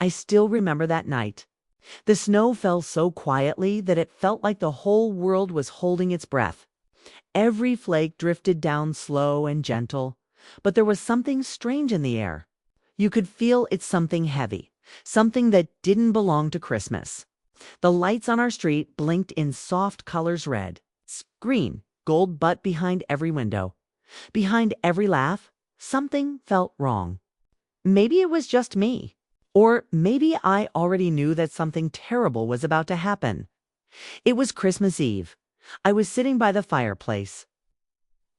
I still remember that night. The snow fell so quietly that it felt like the whole world was holding its breath. Every flake drifted down slow and gentle, but there was something strange in the air. You could feel it's something heavy, something that didn't belong to Christmas. The lights on our street blinked in soft colors: red, green, gold, but behind every window, behind every laugh, something felt wrong. Maybe it was just me. Or maybe I already knew that something terrible was about to happen. It was Christmas Eve. I was sitting by the fireplace,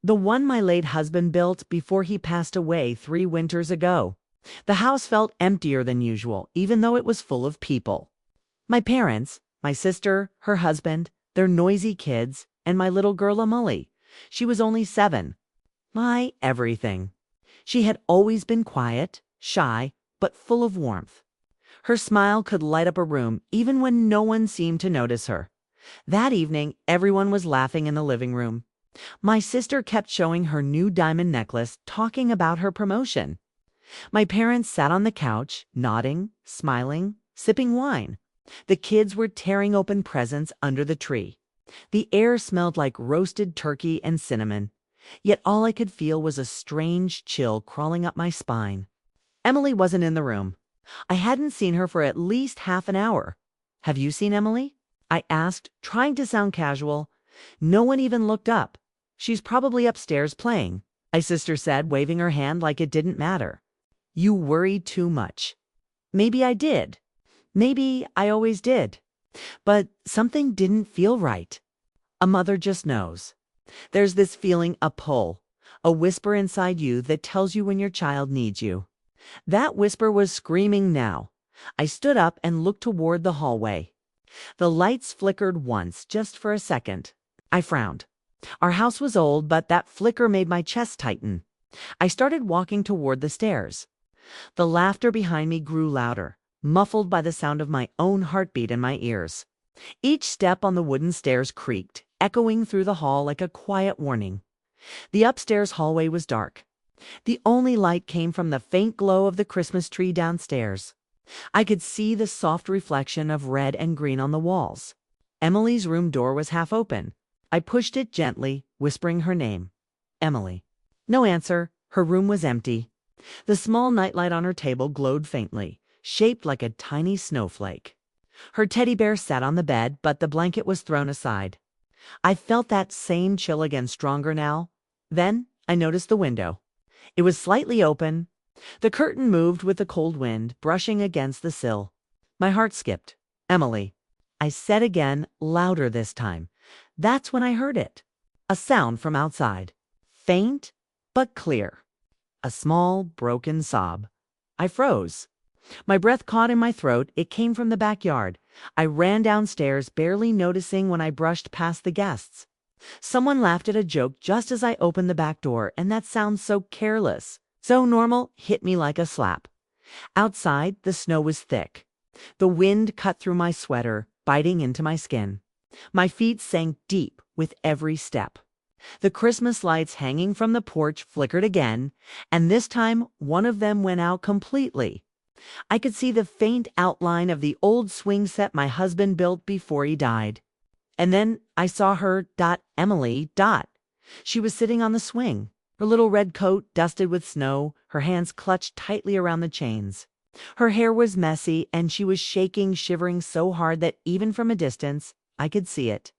the one my late husband built before he passed away 3 winters ago. The house felt emptier than usual, even though it was full of people. My parents, my sister, her husband, their noisy kids, and my little girl Emily. She was only 7. My everything. She had always been quiet, shy, but full of warmth. Her smile could light up a room even when no one seemed to notice her. That evening, everyone was laughing in the living room. My sister kept showing her new diamond necklace, talking about her promotion. My parents sat on the couch, nodding, smiling, sipping wine. The kids were tearing open presents under the tree. The air smelled like roasted turkey and cinnamon, yet all I could feel was a strange chill crawling up my spine. Emily wasn't in the room. I hadn't seen her for at least half an hour. "Have you seen Emily?" I asked, trying to sound casual. No one even looked up. "She's probably upstairs playing," my sister said, waving her hand like it didn't matter. "You worry too much." Maybe I did. Maybe I always did. But something didn't feel right. A mother just knows. There's this feeling, a pull, a whisper inside you that tells you when your child needs you. That whisper was screaming now. I stood up and looked toward the hallway. The lights flickered once, just for a second. I frowned. Our house was old, but that flicker made my chest tighten. I started walking toward the stairs. The laughter behind me grew louder, muffled by the sound of my own heartbeat in my ears. Each step on the wooden stairs creaked, echoing through the hall like a quiet warning. The upstairs hallway was dark. The only light came from the faint glow of the Christmas tree downstairs. I could see the soft reflection of red and green on the walls. Emily's room door was half open. I pushed it gently, whispering her name. "Emily." No answer. Her room was empty. The small nightlight on her table glowed faintly, shaped like a tiny snowflake. Her teddy bear sat on the bed, but the blanket was thrown aside. I felt that same chill again, stronger now. Then I noticed the window. It was slightly open. The curtain moved with the cold wind, brushing against the sill. My heart skipped. "Emily," I said again, louder this time. That's when I heard it. A sound from outside. Faint, but clear. A small, broken sob. I froze. My breath caught in my throat. It came from the backyard. I ran downstairs, barely noticing when I brushed past the guests. Someone laughed at a joke just as I opened the back door, and that sound so careless, so normal, hit me like a slap. Outside, the snow was thick. The wind cut through my sweater, biting into my skin. My feet sank deep with every step. The Christmas lights hanging from the porch flickered again, and this time one of them went out completely. I could see the faint outline of the old swing set my husband built before he died. And then I saw her, Emily. She was sitting on the swing, her little red coat dusted with snow, her hands clutched tightly around the chains. Her hair was messy, and she was shaking, shivering so hard that even from a distance, I could see it.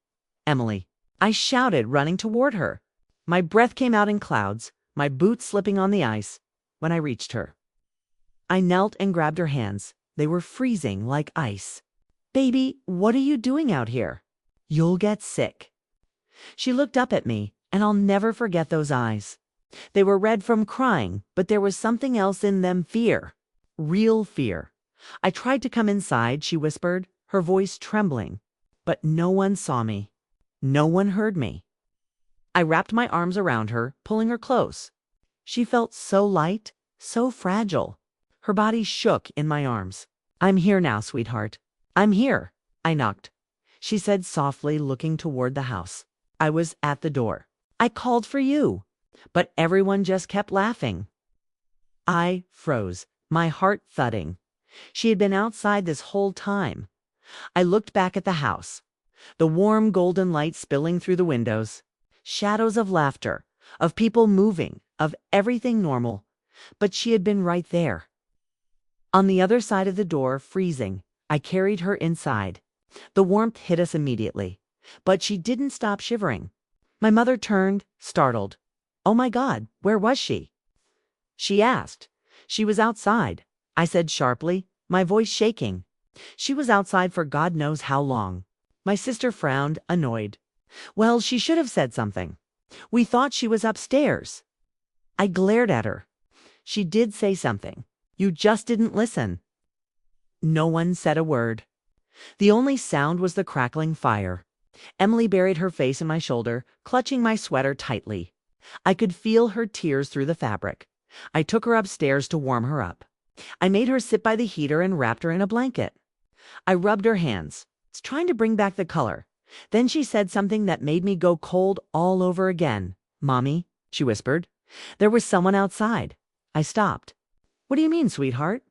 "Emily," I shouted, running toward her. My breath came out in clouds, my boots slipping on the ice. When I reached her, I knelt and grabbed her hands. They were freezing like ice. "Baby, what are you doing out here? You'll get sick." She looked up at me, and I'll never forget those eyes. They were red from crying, but there was something else in them, fear. Real fear. "I tried to come inside," she whispered, her voice trembling. But no one saw me. No one heard me. I wrapped my arms around her, pulling her close. She felt so light, so fragile. Her body shook in my arms. "I'm here now, sweetheart. I'm here." I knocked. She said softly, looking toward the house. I was at the door. "I called for you." But everyone just kept laughing. I froze, my heart thudding. She had been outside this whole time. I looked back at the house, the warm golden light spilling through the windows, shadows of laughter, of people moving, of everything normal. But she had been right there. On the other side of the door, freezing, I carried her inside. The warmth hit us immediately, but she didn't stop shivering. My mother turned, startled. "Oh my God, where was she?" she asked. "She was outside," I said sharply, my voice shaking. "She was outside for God knows how long." My sister frowned, annoyed. "Well, she should have said something. We thought she was upstairs." I glared at her. "She did say something. You just didn't listen." No one said a word. The only sound was the crackling fire. Emily buried her face in my shoulder, clutching my sweater tightly. I could feel her tears through the fabric. I took her upstairs to warm her up. I made her sit by the heater and wrapped her in a blanket. I rubbed her hands, trying to bring back the color. Then she said something that made me go cold all over again. "Mommy," she whispered, "there was someone outside." I stopped. "What do you mean, sweetheart?"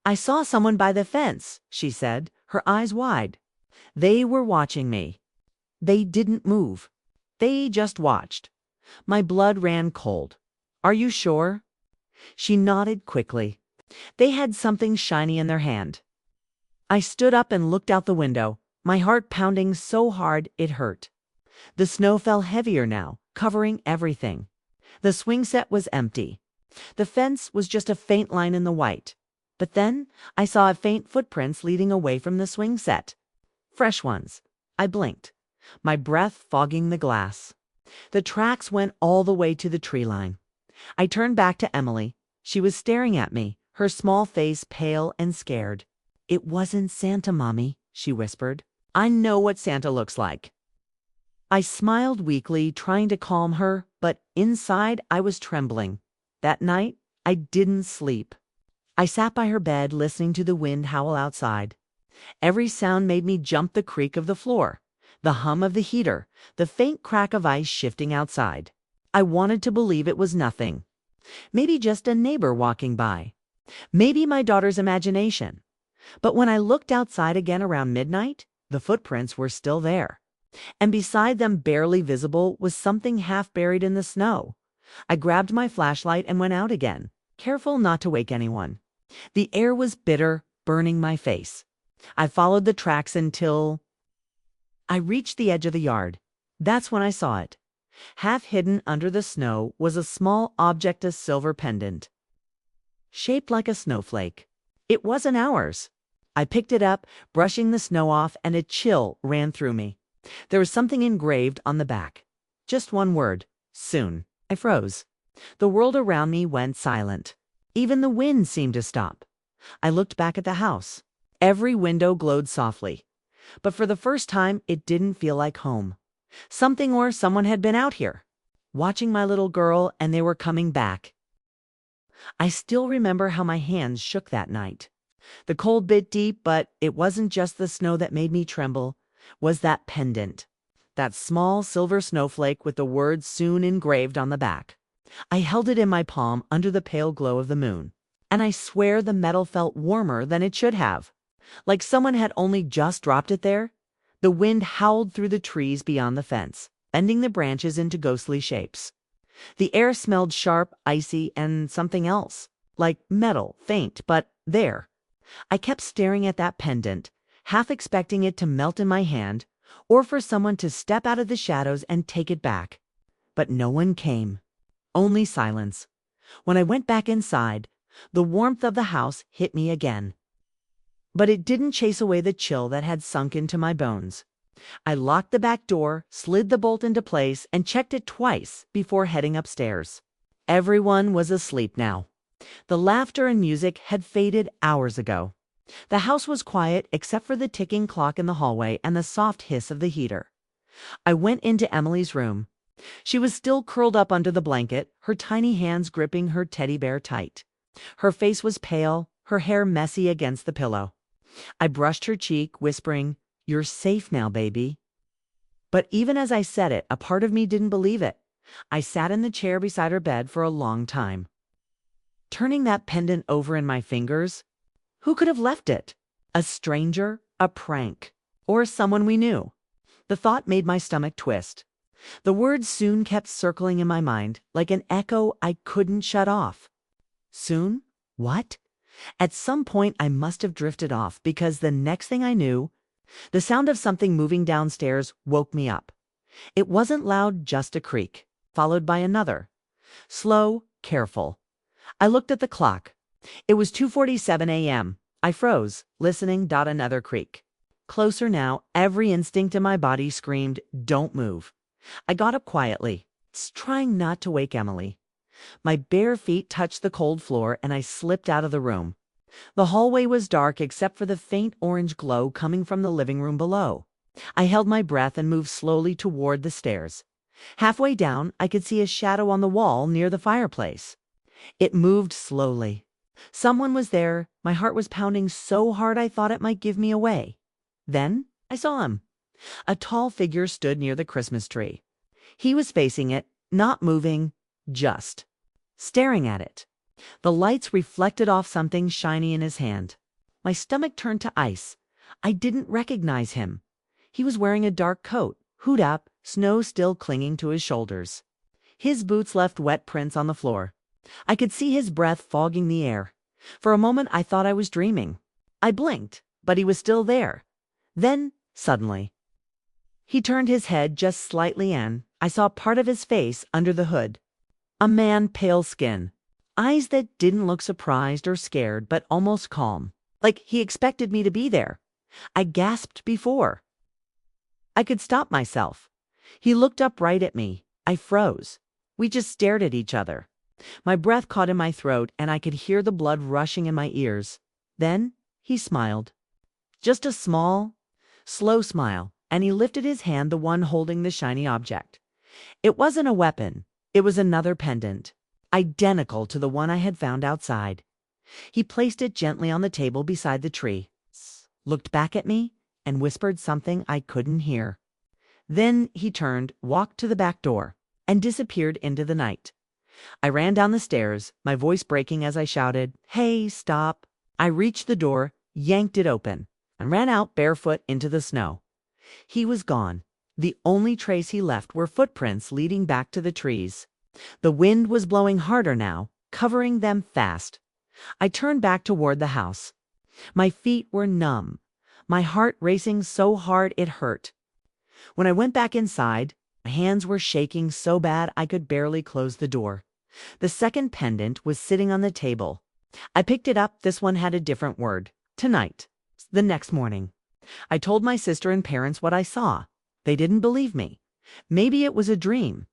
"I saw someone by the fence," she said, her eyes wide. "They were watching me. They didn't move. They just watched." My blood ran cold. "Are you sure?" She nodded quickly. "They had something shiny in their hand." I stood up and looked out the window, my heart pounding so hard it hurt. The snow fell heavier now, covering everything. The swing set was empty. The fence was just a faint line in the white. But then I saw faint footprints leading away from the swing set. Fresh ones. I blinked, my breath fogging the glass. The tracks went all the way to the tree line. I turned back to Emily. She was staring at me, her small face pale and scared. "It wasn't Santa, Mommy," she whispered. "I know what Santa looks like." I smiled weakly, trying to calm her, but inside I was trembling. That night, I didn't sleep. I sat by her bed, listening to the wind howl outside. Every sound made me jump: the creak of the floor, the hum of the heater, the faint crack of ice shifting outside. I wanted to believe it was nothing. Maybe just a neighbor walking by. Maybe my daughter's imagination. But when I looked outside again around midnight, the footprints were still there. And beside them, barely visible, was something half buried in the snow. I grabbed my flashlight and went out again, careful not to wake anyone. The air was bitter, burning my face. I followed the tracks until I reached the edge of the yard. That's when I saw it. Half hidden under the snow was a small object, a silver pendant, shaped like a snowflake. It wasn't ours. I picked it up, brushing the snow off, and a chill ran through me. There was something engraved on the back. Just one word: soon. I froze. The world around me went silent. Even the wind seemed to stop. I looked back at the house. Every window glowed softly. But for the first time, it didn't feel like home. Something or someone had been out here, watching my little girl, and they were coming back. I still remember how my hands shook that night. The cold bit deep, but it wasn't just the snow that made me tremble. Was that pendant. That small silver snowflake with the words "soon" engraved on the back. I held it in my palm under the pale glow of the moon. And I swear the metal felt warmer than it should have. Like someone had only just dropped it there. The wind howled through the trees beyond the fence, bending the branches into ghostly shapes. The air smelled sharp, icy, and something else. Like metal, faint, but there. I kept staring at that pendant, half expecting it to melt in my hand, or for someone to step out of the shadows and take it back. But no one came. Only silence. When I went back inside, the warmth of the house hit me again. But it didn't chase away the chill that had sunk into my bones. I locked the back door, slid the bolt into place, and checked it twice before heading upstairs. Everyone was asleep now. The laughter and music had faded hours ago. The house was quiet except for the ticking clock in the hallway and the soft hiss of the heater. I went into Emily's room. She was still curled up under the blanket, her tiny hands gripping her teddy bear tight. Her face was pale, her hair messy against the pillow. I brushed her cheek, whispering, "You're safe now, baby." But even as I said it, a part of me didn't believe it. I sat in the chair beside her bed for a long time, turning that pendant over in my fingers. Who could have left it? A stranger? A prank? Or someone we knew? The thought made my stomach twist. The words soon kept circling in my mind, like an echo I couldn't shut off. Soon? What? At some point I must have drifted off, because the next thing I knew, the sound of something moving downstairs woke me up. It wasn't loud, just a creak, followed by another. Slow, careful. I looked at the clock. It was 2:47 a.m. I froze, listening. Another creak. Closer now, every instinct in my body screamed, "Don't move." I got up quietly, trying not to wake Emily. My bare feet touched the cold floor and I slipped out of the room. The hallway was dark except for the faint orange glow coming from the living room below. I held my breath and moved slowly toward the stairs. Halfway down, I could see a shadow on the wall near the fireplace. It moved slowly. Someone was there. My heart was pounding so hard I thought it might give me away. Then I saw him. A tall figure stood near the Christmas tree. He was facing it, not moving, just staring at it. The lights reflected off something shiny in his hand. My stomach turned to ice. I didn't recognize him. He was wearing a dark coat, hood up, snow still clinging to his shoulders. His boots left wet prints on the floor. I could see his breath fogging the air. For a moment I thought I was dreaming. I blinked, but he was still there. Then, suddenly, he turned his head just slightly and I saw part of his face under the hood. A man, pale skin. Eyes that didn't look surprised or scared, but almost calm. Like he expected me to be there. I gasped before I could stop myself. He looked up right at me. I froze. We just stared at each other. My breath caught in my throat and I could hear the blood rushing in my ears. Then he smiled. Just a small, slow smile, and he lifted his hand, the one holding the shiny object. It wasn't a weapon. It was another pendant, identical to the one I had found outside. He placed it gently on the table beside the tree, looked back at me, and whispered something I couldn't hear. Then he turned, walked to the back door, and disappeared into the night. I ran down the stairs, my voice breaking as I shouted, "Hey, stop!" I reached the door, yanked it open, and ran out barefoot into the snow. He was gone. The only trace he left were footprints leading back to the trees. The wind was blowing harder now, covering them fast. I turned back toward the house. My feet were numb, my heart racing so hard it hurt. When I went back inside, my hands were shaking so bad I could barely close the door. The second pendant was sitting on the table. I picked it up. This one had a different word. Tonight. The next morning, I told my sister and parents what I saw. They didn't believe me. Maybe it was a dream.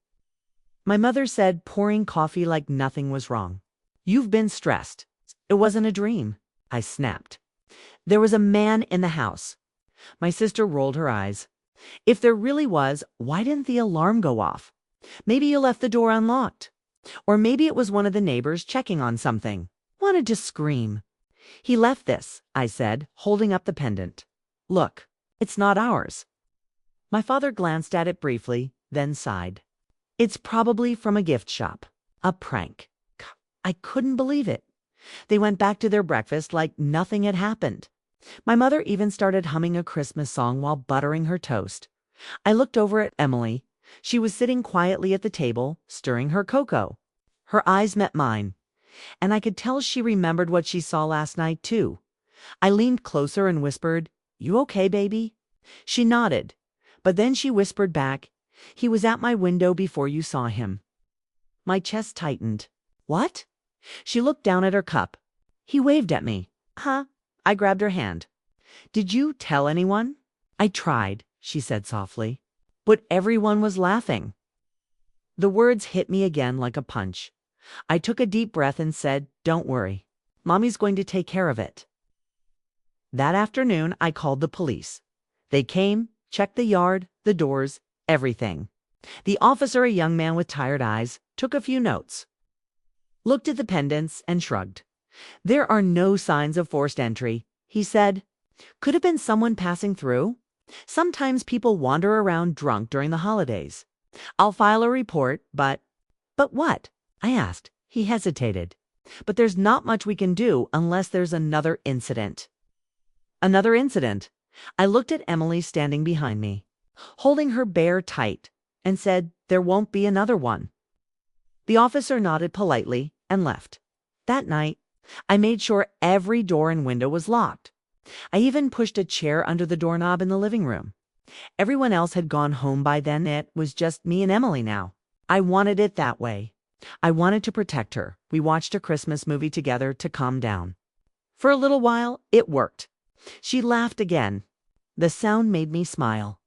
My mother said, pouring coffee like nothing was wrong, "You've been stressed. It wasn't a dream." I snapped. "There was a man in the house." My sister rolled her eyes. "If there really was, why didn't the alarm go off? Maybe you left the door unlocked. Or maybe it was one of the neighbors checking on something." Wanted to scream. "He left this," I said, holding up the pendant. "Look, it's not ours." My father glanced at it briefly, then sighed. "It's probably from a gift shop. A prank." I couldn't believe it. They went back to their breakfast like nothing had happened. My mother even started humming a Christmas song while buttering her toast. I looked over at Emily. She was sitting quietly at the table, stirring her cocoa. Her eyes met mine, and I could tell she remembered what she saw last night, too. I leaned closer and whispered, "You okay, baby?" She nodded, but then she whispered back, "He was at my window before you saw him." My chest tightened. "What?" She looked down at her cup. "He waved at me." "Huh?" I grabbed her hand. "Did you tell anyone?" "I tried," she said softly, "but everyone was laughing." The words hit me again like a punch. I took a deep breath and said, "Don't worry. Mommy's going to take care of it." That afternoon, I called the police. They came, checked the yard, the doors, everything. The officer, a young man with tired eyes, took a few notes, looked at the pendants, and shrugged. "There are no signs of forced entry," he said. "Could have been someone passing through. Sometimes people wander around drunk during the holidays. I'll file a report, but..." "But what?" I asked. He hesitated. but there's not much we can do unless there's another incident. Another incident. I looked at Emily standing behind me, holding her bear tight, and said, "There won't be another one." The officer nodded politely and left. That night, I made sure every door and window was locked. I even pushed a chair under the doorknob in the living room. Everyone else had gone home by then. It was just me and Emily now. I wanted it that way. I wanted to protect her. We watched a Christmas movie together to calm down. For a little while, it worked. She laughed again. The sound made me smile.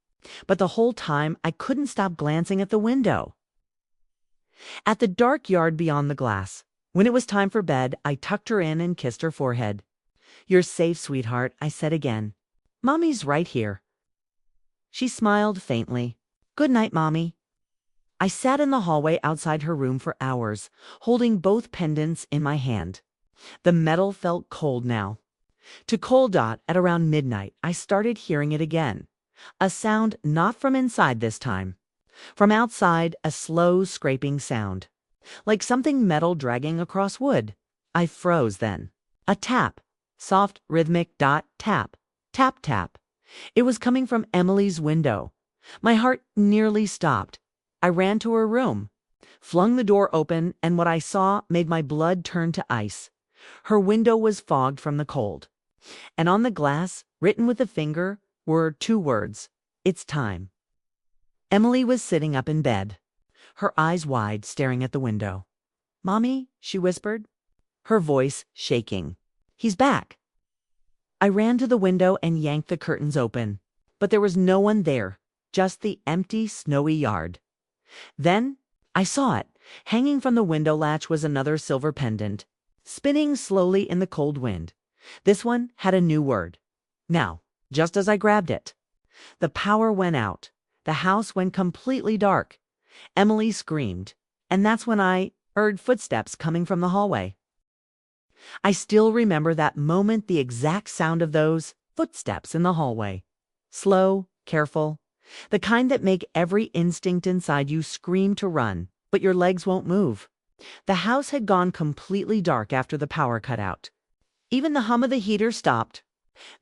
But the whole time, I couldn't stop glancing at the window. At the dark yard beyond the glass, when it was time for bed, I tucked her in and kissed her forehead. "You're safe, sweetheart," I said again. "Mommy's right here." She smiled faintly. "Good night, Mommy." I sat in the hallway outside her room for hours, holding both pendants in my hand. The metal felt cold now. To cold dot at around midnight, I started hearing it again. A sound not from inside this time. From outside, a slow scraping sound, like something metal dragging across wood. I froze then. A tap. Soft, rhythmic dot, tap, tap, tap. It was coming from Emily's window. My heart nearly stopped. I ran to her room, flung the door open, and what I saw made my blood turn to ice. Her window was fogged from the cold. And on the glass, written with a finger, were 2 words. "It's time." Emily was sitting up in bed, her eyes wide, staring at the window. "Mommy," she whispered, her voice shaking. "He's back." I ran to the window and yanked the curtains open, but there was no one there, just the empty, snowy yard. Then I saw it. Hanging from the window latch was another silver pendant, spinning slowly in the cold wind. This one had a new word. Now, just as I grabbed it, the power went out. The house went completely dark. Emily screamed, and that's when I heard footsteps coming from the hallway. I still remember that moment, the exact sound of those footsteps in the hallway. Slow, careful, the kind that make every instinct inside you scream to run, but your legs won't move. The house had gone completely dark after the power cut out. Even the hum of the heater stopped.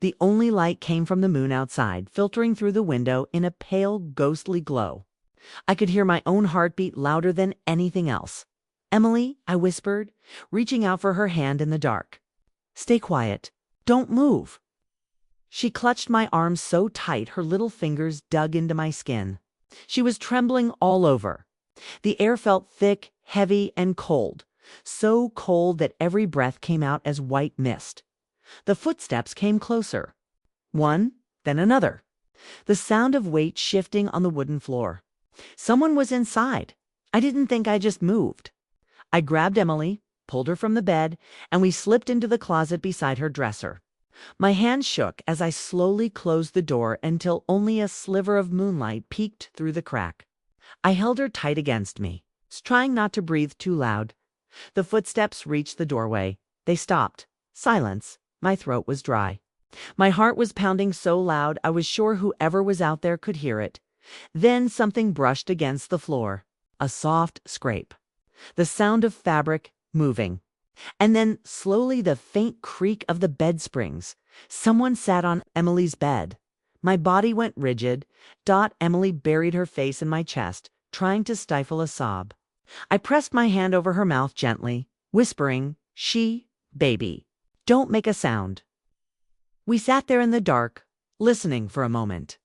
The only light came from the moon outside, filtering through the window in a pale, ghostly glow. I could hear my own heartbeat louder than anything else. "Emily," I whispered, reaching out for her hand in the dark. "Stay quiet. Don't move." She clutched my arm so tight her little fingers dug into my skin. She was trembling all over. The air felt thick, heavy, and cold, so cold that every breath came out as white mist. The footsteps came closer. One, then another. The sound of weight shifting on the wooden floor. Someone was inside. I didn't think, I just moved. I grabbed Emily, pulled her from the bed, and we slipped into the closet beside her dresser. My hand shook as I slowly closed the door until only a sliver of moonlight peeked through the crack. I held her tight against me, trying not to breathe too loud. The footsteps reached the doorway. They stopped. Silence. My throat was dry. My heart was pounding so loud I was sure whoever was out there could hear it. Then something brushed against the floor. A soft scrape. The sound of fabric moving. And then slowly the faint creak of the bed springs. Someone sat on Emily's bed. My body went rigid. Emily buried her face in my chest, trying to stifle a sob. I pressed my hand over her mouth gently, whispering, "Baby, don't make a sound." We sat there in the dark, listening for a moment.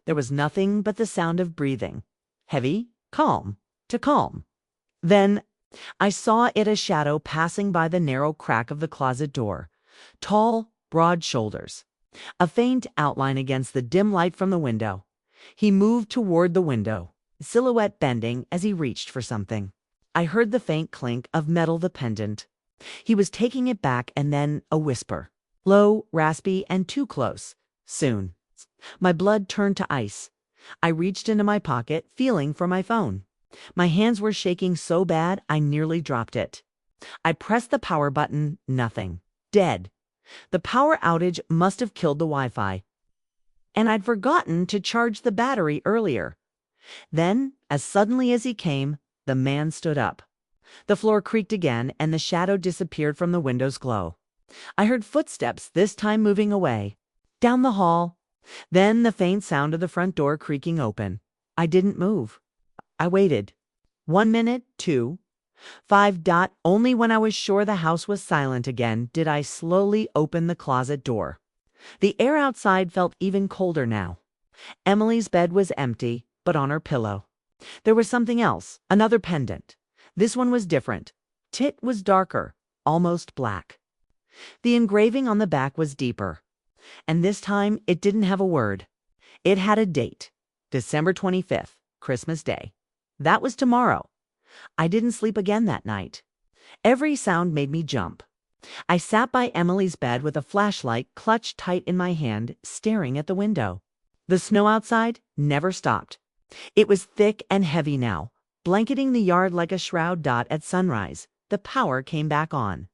There was nothing but the sound of breathing. Heavy, calm, to calm. Then I saw it, a shadow passing by the narrow crack of the closet door. Tall, broad shoulders. A faint outline against the dim light from the window. He moved toward the window, silhouette bending as he reached for something. I heard the faint clink of metal, the pendant. He was taking it back, and then a whisper. Low, raspy, and too close. Soon. My blood turned to ice. I reached into my pocket, feeling for my phone. My hands were shaking so bad I nearly dropped it. I pressed the power button. Nothing. Dead. The power outage must have killed the Wi-Fi. And I'd forgotten to charge the battery earlier. Then, as suddenly as he came, the man stood up. The floor creaked again, and the shadow disappeared from the window's glow. I heard footsteps, this time moving away. Down the hall. Then the faint sound of the front door creaking open. I didn't move. I waited. 1 minute, 2, 5. Only when I was sure the house was silent again did I slowly open the closet door. The air outside felt even colder now. Emily's bed was empty, but on her pillow there was something else, another pendant. This one was different. It was darker, almost black. The engraving on the back was deeper. And this time it didn't have a word. It had a date. December 25th, Christmas Day. That was tomorrow. I didn't sleep again that night. Every sound made me jump. I sat by Emily's bed with a flashlight clutched tight in my hand, staring at the window. The snow outside never stopped. It was thick and heavy now, blanketing the yard like a shroud. At sunrise, the power came back on.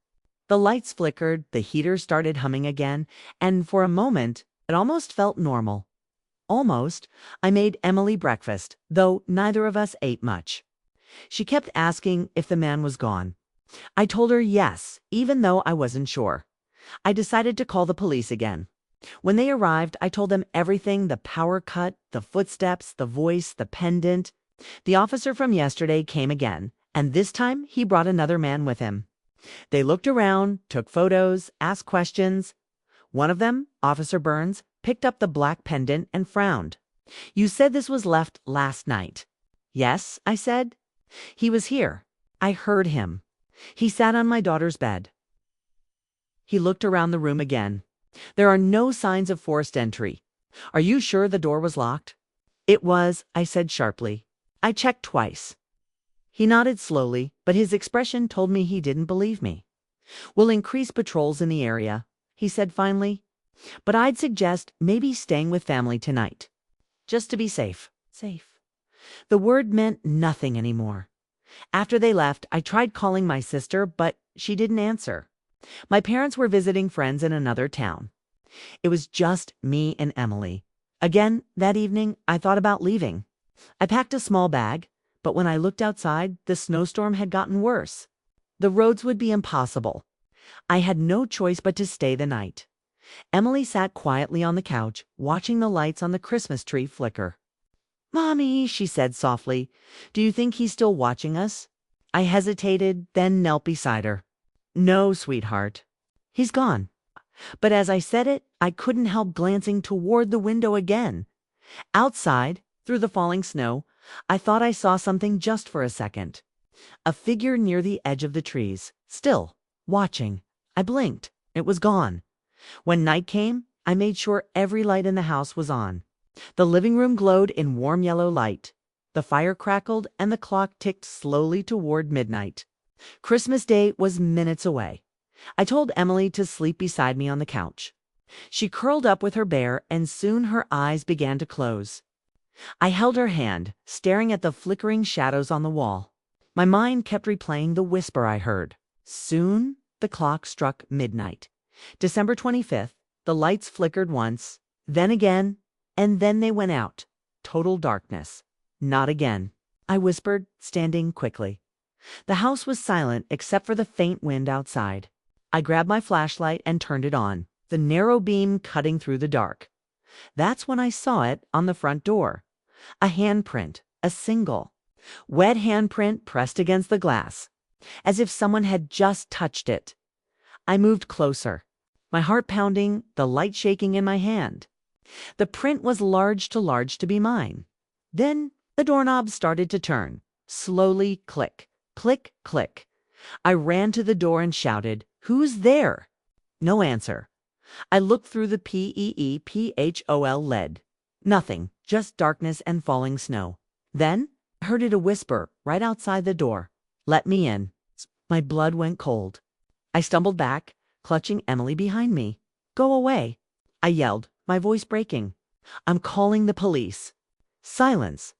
The lights flickered, the heater started humming again, and for a moment, it almost felt normal. Almost. I made Emily breakfast, though neither of us ate much. She kept asking if the man was gone. I told her yes, even though I wasn't sure. I decided to call the police again. When they arrived, I told them everything: the power cut, the footsteps, the voice, the pendant. The officer from yesterday came again, and this time he brought another man with him. They looked around, took photos, asked questions. One of them, Officer Burns, picked up the black pendant and frowned. "You said this was left last night." "Yes," I said. "He was here. I heard him. He sat on my daughter's bed." He looked around the room again. "There are no signs of forced entry. Are you sure the door was locked?" "It was," I said sharply. "I checked twice." He nodded slowly, but his expression told me he didn't believe me. "We'll increase patrols in the area," he said finally. "But I'd suggest maybe staying with family tonight. Just to be safe." Safe. The word meant nothing anymore. After they left, I tried calling my sister, but she didn't answer. My parents were visiting friends in another town. It was just me and Emily. Again, that evening, I thought about leaving. I packed a small bag, but when I looked outside, the snowstorm had gotten worse. The roads would be impossible. I had no choice but to stay the night. Emily sat quietly on the couch, watching the lights on the Christmas tree flicker. "Mommy," she said softly, "do you think he's still watching us?" I hesitated, then knelt beside her. "No, sweetheart. He's gone." But as I said it, I couldn't help glancing toward the window again. Outside, through the falling snow, I thought I saw something just for a second. A figure near the edge of the trees, still, watching. I blinked. It was gone. When night came, I made sure every light in the house was on. The living room glowed in warm yellow light. The fire crackled and the clock ticked slowly toward midnight. Christmas Day was minutes away. I told Emily to sleep beside me on the couch. She curled up with her bear, and soon her eyes began to close. I held her hand, staring at the flickering shadows on the wall. My mind kept replaying the whisper I heard. Soon the clock struck midnight. December 25th, the lights flickered once, then again, and then they went out. Total darkness. "Not again," I whispered, standing quickly. The house was silent except for the faint wind outside. I grabbed my flashlight and turned it on, the narrow beam cutting through the dark. That's when I saw it on the front door. A handprint, a single, wet handprint pressed against the glass, as if someone had just touched it. I moved closer, my heart pounding, the light shaking in my hand. The print was large to be mine. Then the doorknob started to turn. Slowly, click, click, click. I ran to the door and shouted, "Who's there?" No answer. I looked through the PEEPHOL lead. Nothing, just darkness and falling snow. Then I heard it a whisper right outside the door. "Let me in." My blood went cold. I stumbled back, clutching Emily behind me. "Go away," I yelled, my voice breaking. "I'm calling the police." Silence.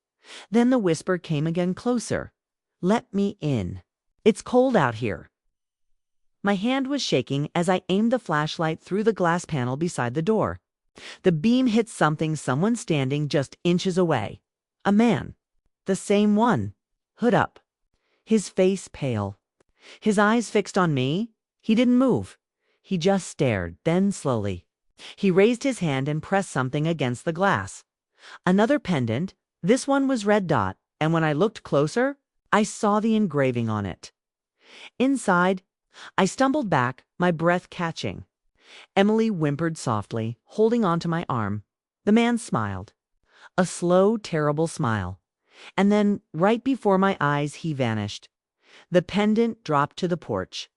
Then the whisper came again, closer. "Let me in. It's cold out here." My hand was shaking as I aimed the flashlight through the glass panel beside the door. The beam hit someone standing just inches away. A man. The same one. Hood up. his face pale. His eyes fixed on me. He didn't move. He just stared, then slowly. He raised his hand and pressed something against the glass. Another pendant. This one was red dot, and when I looked closer, I saw the engraving on it. Inside, I stumbled back, my breath catching. Emily whimpered softly, holding onto my arm. The man smiled. A slow, terrible smile. And then, right before my eyes, he vanished. The pendant dropped to the porch.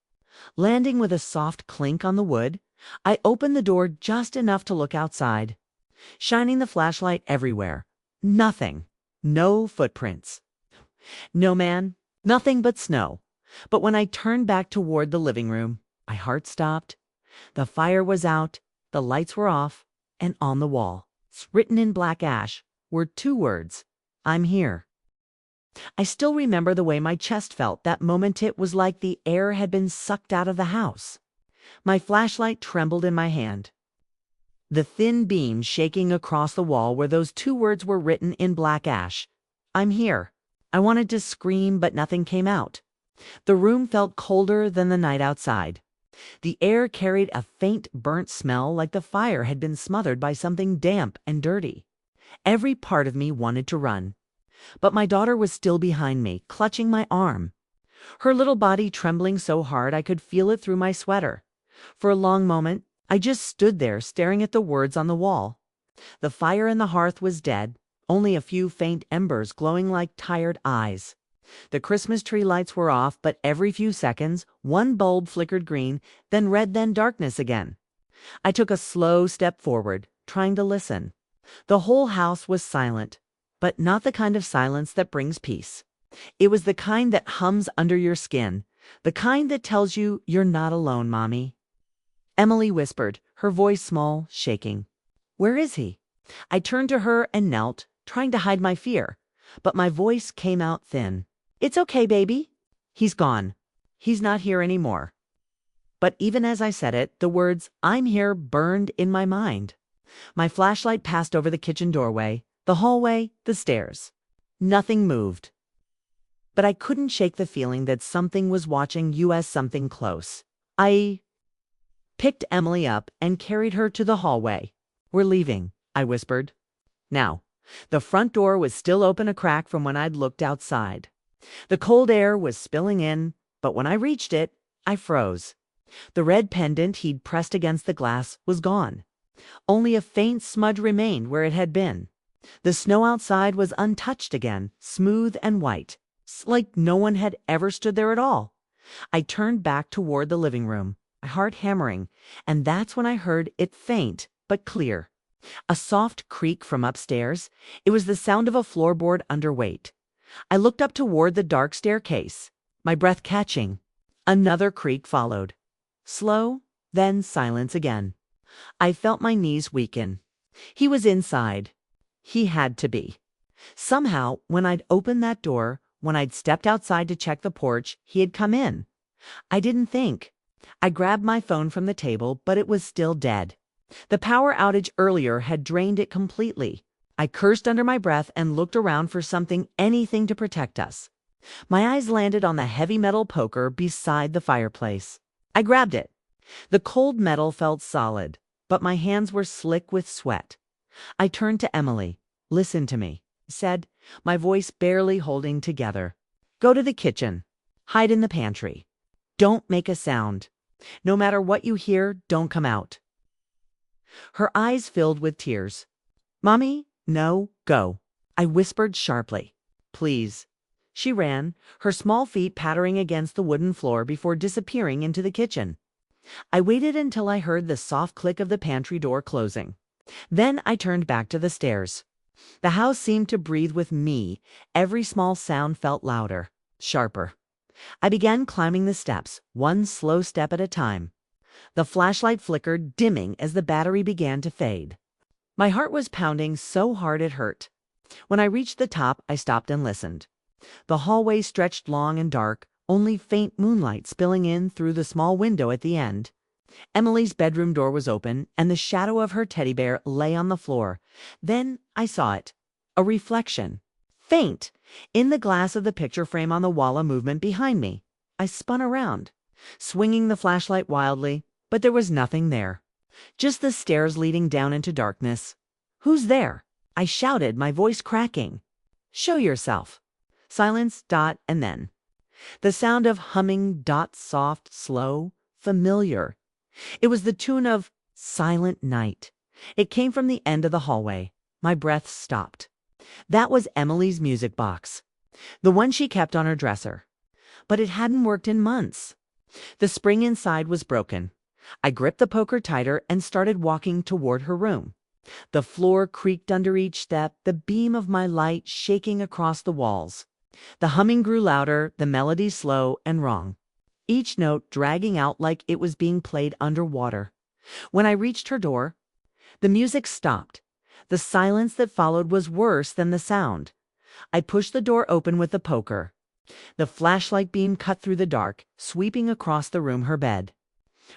Landing with a soft clink on the wood, I opened the door just enough to look outside, shining the flashlight everywhere. Nothing. No footprints. No man. Nothing but snow. But when I turned back toward the living room, my heart stopped. The fire was out, the lights were off, and on the wall, written in black ash, were 2 words, "I'm here." I still remember the way my chest felt that moment. It was like the air had been sucked out of the house. My flashlight trembled in my hand. The thin beam shaking across the wall where those 2 words were written in black ash. I'm here. I wanted to scream, but nothing came out. The room felt colder than the night outside. The air carried a faint burnt smell like the fire had been smothered by something damp and dirty. Every part of me wanted to run. But my daughter was still behind me, clutching my arm. Her little body trembling so hard I could feel it through my sweater. For a long moment, I just stood there staring at the words on the wall. The fire in the hearth was dead, only a few faint embers glowing like tired eyes. The Christmas tree lights were off, but every few seconds, one bulb flickered green, then red, then darkness again. I took a slow step forward, trying to listen. The whole house was silent, but not the kind of silence that brings peace. It was the kind that hums under your skin, the kind that tells you you're not alone, Mommy. Emily whispered, her voice small, shaking. Where is he? I turned to her and knelt, trying to hide my fear, but my voice came out thin. It's okay, baby. He's gone. He's not here anymore. But even as I said it, the words, I'm here, burned in my mind. My flashlight passed over the kitchen doorway, the hallway, the stairs. Nothing moved. But I couldn't shake the feeling that something was watching you as something close. I picked Emily up and carried her to the hallway. We're leaving, I whispered. Now, the front door was still open a crack from when I'd looked outside. The cold air was spilling in, but when I reached it, I froze. The red pendant he'd pressed against the glass was gone. Only a faint smudge remained where it had been. The snow outside was untouched again, smooth and white, like no one had ever stood there at all. I turned back toward the living room, my heart hammering, and that's when I heard it faint but clear. A soft creak from upstairs. It was the sound of a floorboard under weight. I looked up toward the dark staircase, my breath catching. Another creak followed. Slow, then silence again. I felt my knees weaken. He was inside. He had to be. Somehow, when I'd opened that door, when I'd stepped outside to check the porch, he had come in. I didn't think. I grabbed my phone from the table, but it was still dead. The power outage earlier had drained it completely. I cursed under my breath and looked around for something, anything to protect us. My eyes landed on the heavy metal poker beside the fireplace. I grabbed it. The cold metal felt solid, but my hands were slick with sweat. I turned to Emily. Listen to me, I said, my voice barely holding together. Go to the kitchen. Hide in the pantry. Don't make a sound. No matter what you hear, don't come out. Her eyes filled with tears. Mommy, no, go, I whispered sharply. Please. She ran, her small feet pattering against the wooden floor before disappearing into the kitchen. I waited until I heard the soft click of the pantry door closing. Then I turned back to the stairs. The house seemed to breathe with me. Every small sound felt louder, sharper. I began climbing the steps, one slow step at a time. The flashlight flickered, dimming as the battery began to fade. My heart was pounding so hard it hurt. When I reached the top, I stopped and listened. The hallway stretched long and dark, only faint moonlight spilling in through the small window at the end. Emily's bedroom door was open, and the shadow of her teddy bear lay on the floor. Then I saw it. A reflection. Faint, In the glass of the picture frame on the wall, a movement behind me. I spun around, swinging the flashlight wildly, but there was nothing there. Just the stairs leading down into darkness. "Who's there?" I shouted, my voice cracking. "Show yourself." Silence, dot, and then the sound of humming, dot, soft, slow, familiar. It was the tune of Silent Night. It came from the end of the hallway. My breath stopped. That was Emily's music box, the one she kept on her dresser. But it hadn't worked in months. The spring inside was broken. I gripped the poker tighter and started walking toward her room. The floor creaked under each step, the beam of my light shaking across the walls. The humming grew louder, the melody slow and wrong, each note dragging out like it was being played underwater. When I reached her door, the music stopped. The silence that followed was worse than the sound. I pushed the door open with the poker. The flashlight beam cut through the dark, sweeping across the room, her bed,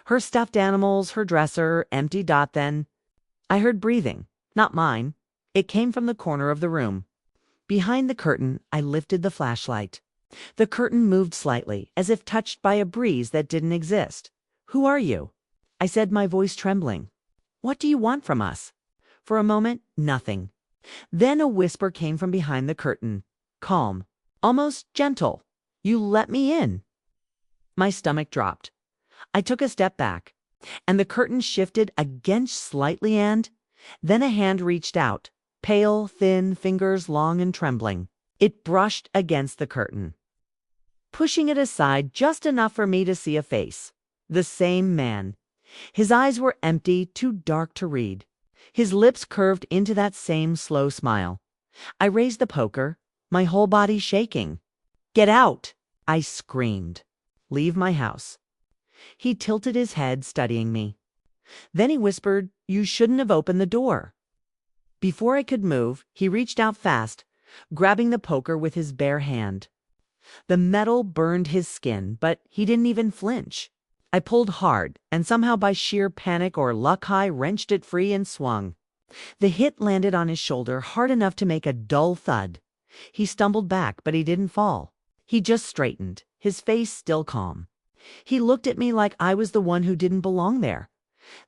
her stuffed animals, her dresser, empty, dot. Then I heard breathing, not mine. It came from the corner of the room. Behind the curtain, I lifted the flashlight. The curtain moved slightly, as if touched by a breeze that didn't exist. "Who are you?" I said, my voice trembling. "What do you want from us?" For a moment, nothing. Then a whisper came from behind the curtain, calm, almost gentle. "You let me in." My stomach dropped. I took a step back, and the curtain shifted again slightly, and then a hand reached out, pale, thin, fingers long and trembling. It brushed against the curtain, pushing it aside just enough for me to see a face. The same man. His eyes were empty, too dark to read. His lips curved into that same slow smile. I raised the poker, my whole body shaking. "Get out!" I screamed. "Leave my house." He tilted his head, studying me. Then he whispered, "You shouldn't have opened the door." Before I could move, he reached out fast, grabbing the poker with his bare hand. The metal burned his skin, but he didn't even flinch. I pulled hard, and somehow by sheer panic or luck I wrenched it free and swung. The hit landed on his shoulder hard enough to make a dull thud. He stumbled back, but he didn't fall. He just straightened, his face still calm. He looked at me like I was the one who didn't belong there.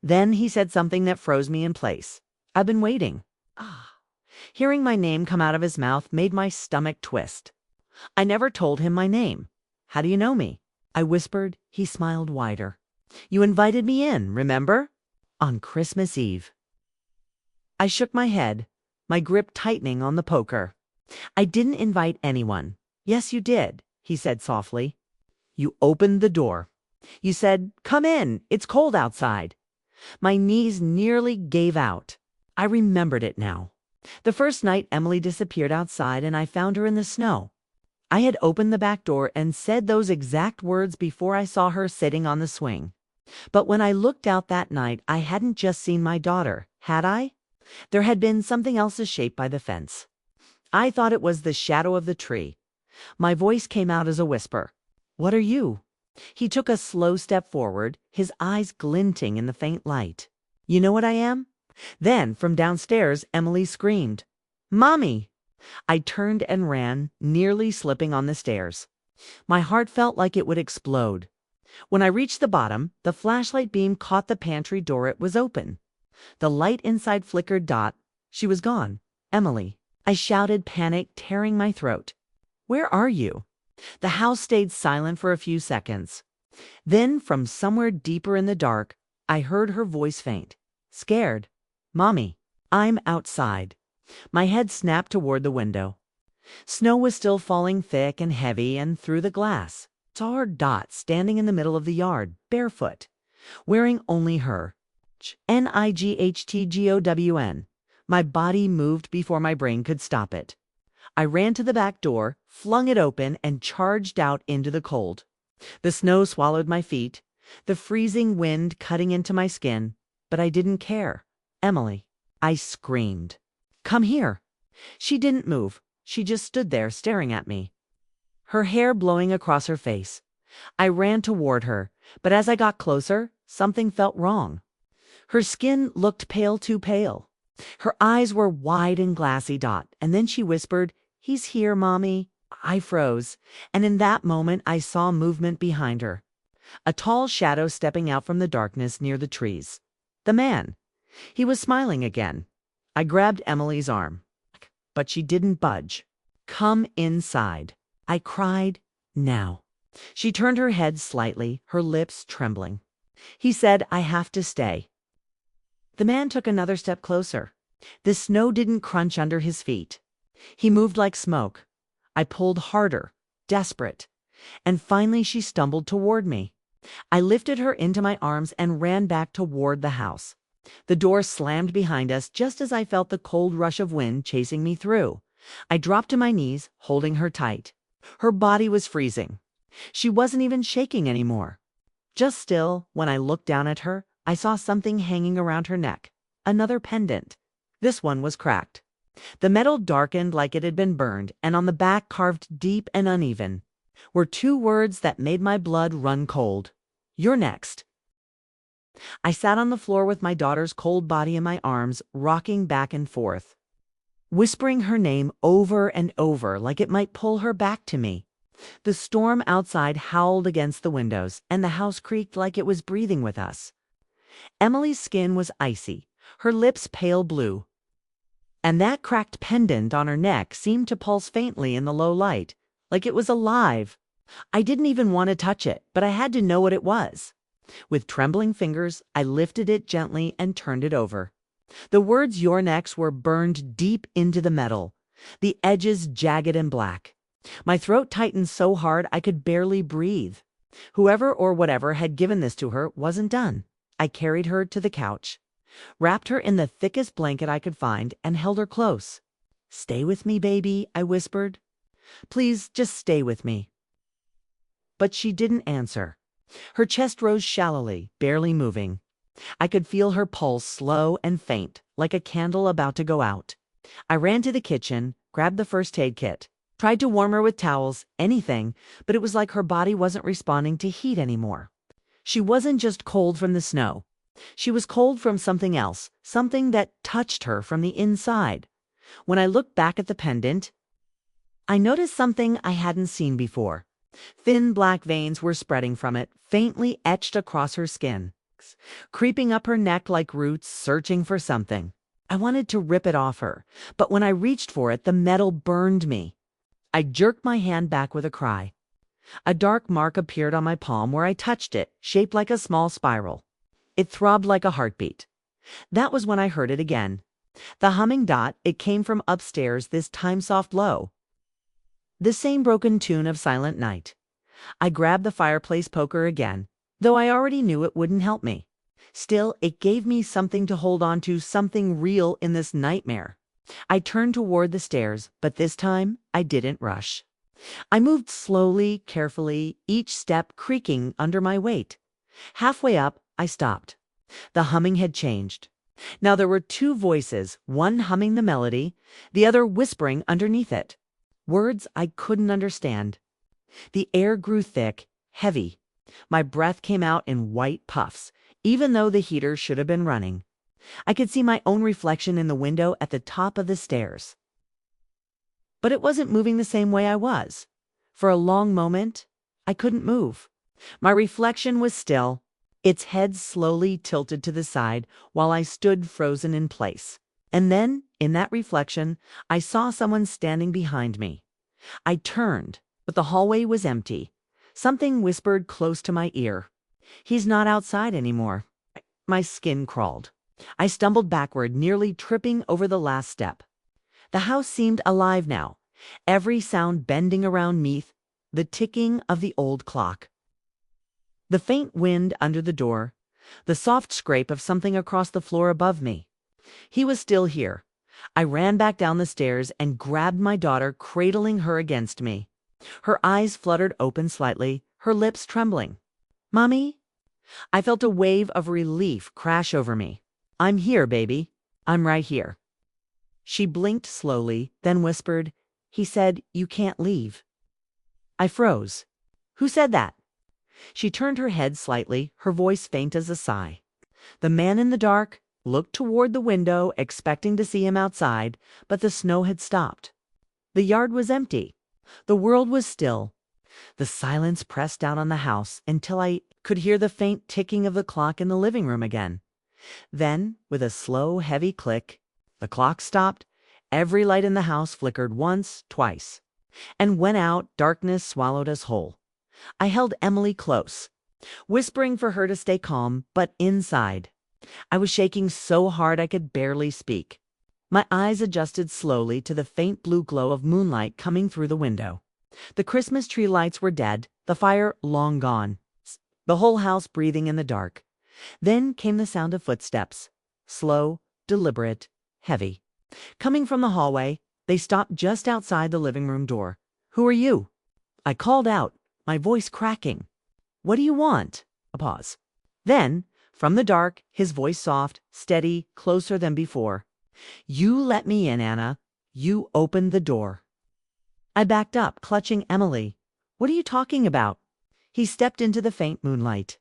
Then he said something that froze me in place. "I've been waiting." Ah. Hearing my name come out of his mouth made my stomach twist. I never told him my name. "How do you know me?" I whispered. He smiled wider. "You invited me in, remember? On Christmas Eve." I shook my head, my grip tightening on the poker. "I didn't invite anyone." "Yes, you did," he said softly. "You opened the door. You said, 'Come in, it's cold outside.'" My knees nearly gave out. I remembered it now. The first night Emily disappeared outside and I found her in the snow. I had opened the back door and said those exact words before I saw her sitting on the swing. But when I looked out that night, I hadn't just seen my daughter, had I? There had been something else shaped by the fence. I thought it was the shadow of the tree. My voice came out as a whisper. "What are you?" He took a slow step forward, his eyes glinting in the faint light. "You know what I am?" Then, from downstairs, Emily screamed, "Mommy!" I turned and ran, nearly slipping on the stairs. My heart felt like it would explode. When I reached the bottom, the flashlight beam caught the pantry door. It was open. The light inside flickered. Dot. She was gone. "Emily!" I shouted, panic tearing my throat. "Where are you?" The house stayed silent for a few seconds. Then, from somewhere deeper in the dark, I heard her voice faint. "Scared? Mommy, I'm outside." My head snapped toward the window. Snow was still falling thick and heavy, and through the glass saw her Dot standing in the middle of the yard, barefoot, wearing only her NIGHTGOWN. My body moved before my brain could stop it. I ran to the back door, flung it open, and charged out into the cold. The snow swallowed my feet, the freezing wind cutting into my skin, but I didn't care. "Emily!" I screamed. "Come here." She didn't move. She just stood there staring at me, her hair blowing across her face. I ran toward her, but as I got closer, something felt wrong. Her skin looked pale, too pale. Her eyes were wide and glassy. Dot. And then she whispered, He's here, Mommy. I froze, and in that moment I saw movement behind her. A tall shadow stepping out from the darkness near the trees. The man. He was smiling again. I grabbed Emily's arm, but she didn't budge. Come inside. I cried, now. She turned her head slightly, her lips trembling. He said, I have to stay. The man took another step closer. The snow didn't crunch under his feet. He moved like smoke. I pulled harder, desperate. And finally she stumbled toward me. I lifted her into my arms and ran back toward the house. The door slammed behind us just as I felt the cold rush of wind chasing me through. I dropped to my knees, holding her tight. Her body was freezing. She wasn't even shaking anymore. Just still, when I looked down at her, I saw something hanging around her neck. Another pendant. This one was cracked. The metal darkened like it had been burned, and on the back, carved deep and uneven, were two words that made my blood run cold. You're next. I sat on the floor with my daughter's cold body in my arms, rocking back and forth, whispering her name over and over like it might pull her back to me. The storm outside howled against the windows, and the house creaked like it was breathing with us. Emily's skin was icy, her lips pale blue, and that cracked pendant on her neck seemed to pulse faintly in the low light, like it was alive. I didn't even want to touch it, but I had to know what it was. With trembling fingers, I lifted it gently and turned it over. The words "Your next" were burned deep into the metal, the edges jagged and black. My throat tightened so hard I could barely breathe. Whoever or whatever had given this to her wasn't done. I carried her to the couch, wrapped her in the thickest blanket I could find, and held her close. Stay with me, baby, I whispered. Please, just stay with me. But she didn't answer. Her chest rose shallowly, barely moving. I could feel her pulse slow and faint, like a candle about to go out. I ran to the kitchen, grabbed the first aid kit, tried to warm her with towels, anything, but it was like her body wasn't responding to heat anymore. She wasn't just cold from the snow. She was cold from something else, something that touched her from the inside. When I looked back at the pendant, I noticed something I hadn't seen before. Thin black veins were spreading from it, faintly etched across her skin, creeping up her neck like roots, searching for something. I wanted to rip it off her, but when I reached for it, the metal burned me. I jerked my hand back with a cry. A dark mark appeared on my palm where I touched it, shaped like a small spiral. It throbbed like a heartbeat. That was when I heard it again. The humming dot, it came from upstairs, this time soft low. The same broken tune of Silent Night. I grabbed the fireplace poker again, though I already knew it wouldn't help me. Still, it gave me something to hold on to, something real in this nightmare. I turned toward the stairs, but this time I didn't rush. I moved slowly, carefully, each step creaking under my weight. Halfway up, I stopped. The humming had changed. Now there were two voices, one humming the melody, the other whispering underneath it. Words I couldn't understand. The air grew thick, heavy. My breath came out in white puffs, even though the heater should have been running. I could see my own reflection in the window at the top of the stairs. But it wasn't moving the same way I was. For a long moment, I couldn't move. My reflection was still, its head slowly tilted to the side while I stood frozen in place. And then, in that reflection, I saw someone standing behind me. I turned, but the hallway was empty. Something whispered close to my ear. He's not outside anymore. My skin crawled. I stumbled backward, nearly tripping over the last step. The house seemed alive now, every sound bending around me, the ticking of the old clock. The faint wind under the door, the soft scrape of something across the floor above me. He was still here. I ran back down the stairs and grabbed my daughter, cradling her against me. Her eyes fluttered open slightly, her lips trembling. Mommy? I felt a wave of relief crash over me. I'm here, baby. I'm right here. She blinked slowly, then whispered, He said you can't leave. I froze. Who said that? She turned her head slightly, her voice faint as a sigh. The man in the dark looked toward the window, expecting to see him outside, but the snow had stopped. The yard was empty. The world was still. The silence pressed down on the house until I could hear the faint ticking of the clock in the living room again. Then, with a slow, heavy click, the clock stopped. Every light in the house flickered once, twice, and went out. Darkness swallowed us whole. I held Emily close, whispering for her to stay calm, but inside, I was shaking so hard I could barely speak. My eyes adjusted slowly to the faint blue glow of moonlight coming through the window. The Christmas tree lights were dead, the fire long gone, the whole house breathing in the dark. Then came the sound of footsteps, slow, deliberate, heavy. Coming from the hallway, they stopped just outside the living room door. "Who are you?" I called out, my voice cracking. "What do you want?" A pause. Then, from the dark, his voice soft, steady, closer than before. "You let me in, Anna. You opened the door." I backed up, clutching Emily. "What are you talking about?" He stepped into the faint moonlight.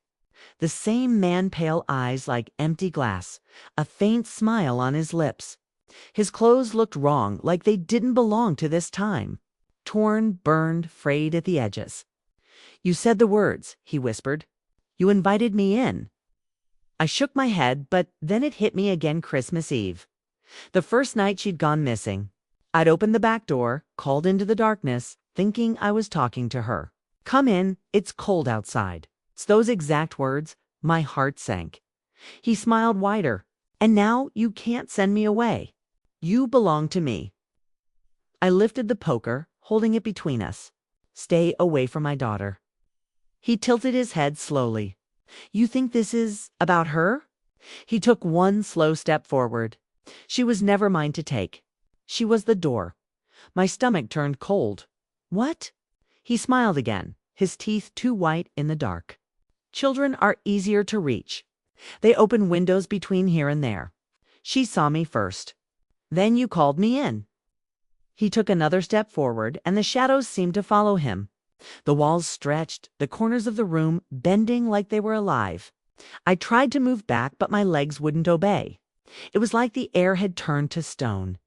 The same man-pale eyes like empty glass, a faint smile on his lips. His clothes looked wrong, like they didn't belong to this time. Torn, burned, frayed at the edges. "You said the words," he whispered. "You invited me in." I shook my head, but then it hit me again. Christmas Eve. The first night she'd gone missing. I'd opened the back door, called into the darkness, thinking I was talking to her. "Come in, it's cold outside." It's those exact words. My heart sank. He smiled wider. "And now you can't send me away. You belong to me." I lifted the poker, holding it between us. "Stay away from my daughter." He tilted his head slowly. "You think this is about her?" He took one slow step forward. She was never mine to take. She was the door. My stomach turned cold. "What?" He smiled again, his teeth too white in the dark. "Children are easier to reach. They open windows between here and there. She saw me first. Then you called me in." He took another step forward, and the shadows seemed to follow him. The walls stretched, the corners of the room bending like they were alive. I tried to move back, but my legs wouldn't obey. It was like the air had turned to stone.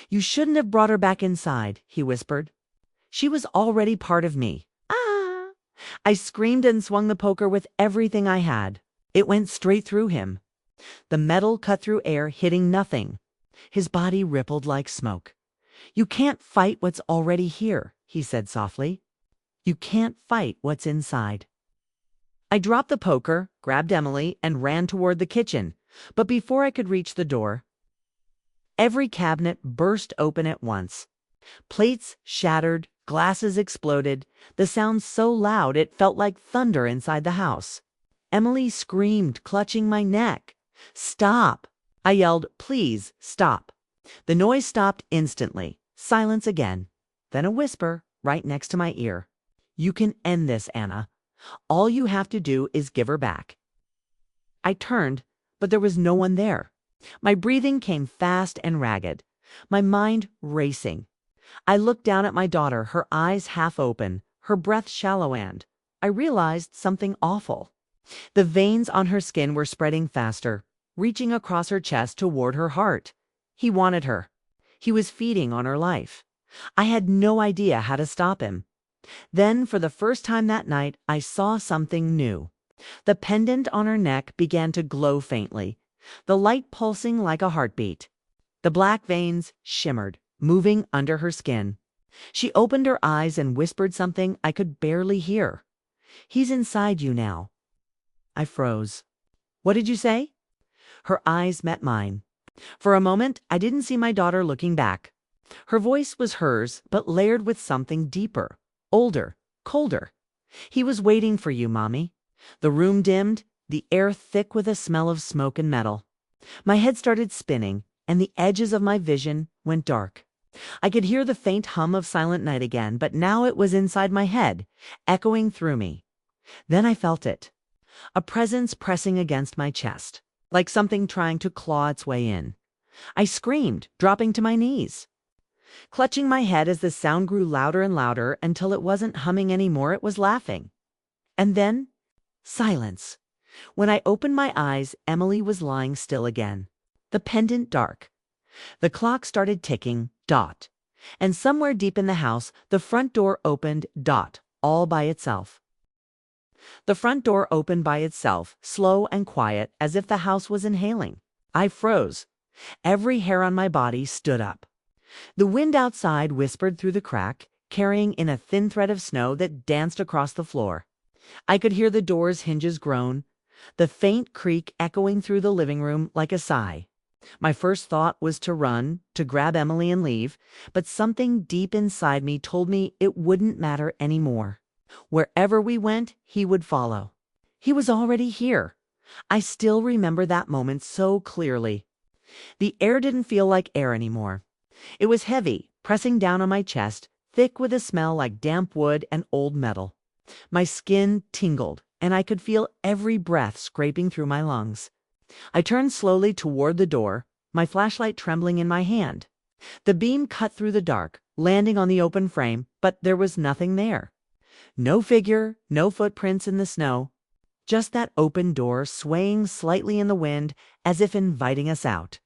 "You shouldn't have brought her back inside," he whispered. "She was already part of me." "Ah!" I screamed and swung the poker with everything I had. It went straight through him. The metal cut through air, hitting nothing. His body rippled like smoke. "You can't fight what's already here," he said softly. "You can't fight what's inside." I dropped the poker, grabbed Emily, and ran toward the kitchen. But before I could reach the door, every cabinet burst open at once. Plates shattered, glasses exploded, the sound so loud it felt like thunder inside the house. Emily screamed, clutching my neck. "Stop!" I yelled, "Please, stop." The noise stopped instantly. Silence again. Then a whisper right next to my ear. "You can end this, Anna. All you have to do is give her back." I turned, but there was no one there. My breathing came fast and ragged, my mind racing. I looked down at my daughter, her eyes half open, her breath shallow, and I realized something awful. The veins on her skin were spreading faster, reaching across her chest toward her heart. He wanted her. He was feeding on her life. I had no idea how to stop him. Then, for the first time that night, I saw something new. The pendant on her neck began to glow faintly, the light pulsing like a heartbeat. The black veins shimmered, moving under her skin. She opened her eyes and whispered something I could barely hear. "He's inside you now." I froze. "What did you say?" Her eyes met mine. For a moment, I didn't see my daughter looking back. Her voice was hers, but layered with something deeper, older, colder. "He was waiting for you, Mommy." The room dimmed, the air thick with a smell of smoke and metal. My head started spinning, and the edges of my vision went dark. I could hear the faint hum of Silent Night again, but now it was inside my head, echoing through me. Then I felt it. A presence pressing against my chest, like something trying to claw its way in. I screamed, dropping to my knees, clutching my head as the sound grew louder and louder until it wasn't humming anymore, it was laughing. And then, silence. When I opened my eyes, Emily was lying still again, the pendant dark. The clock started ticking, dot, And somewhere deep in the house, the front door opened, all by itself. The front door opened by itself, slow and quiet, as if the house was inhaling. I froze. Every hair on my body stood up. The wind outside whispered through the crack, carrying in a thin thread of snow that danced across the floor. I could hear the door's hinges groan, the faint creak echoing through the living room like a sigh. My first thought was to run, to grab Emily and leave, but something deep inside me told me it wouldn't matter anymore. Wherever we went, he would follow. He was already here. I still remember that moment so clearly. The air didn't feel like air anymore. It was heavy, pressing down on my chest, thick with a smell like damp wood and old metal. My skin tingled, and I could feel every breath scraping through my lungs. I turned slowly toward the door, my flashlight trembling in my hand. The beam cut through the dark, landing on the open frame, but there was nothing there. No figure, no footprints in the snow. Just that open door swaying slightly in the wind as if inviting us out.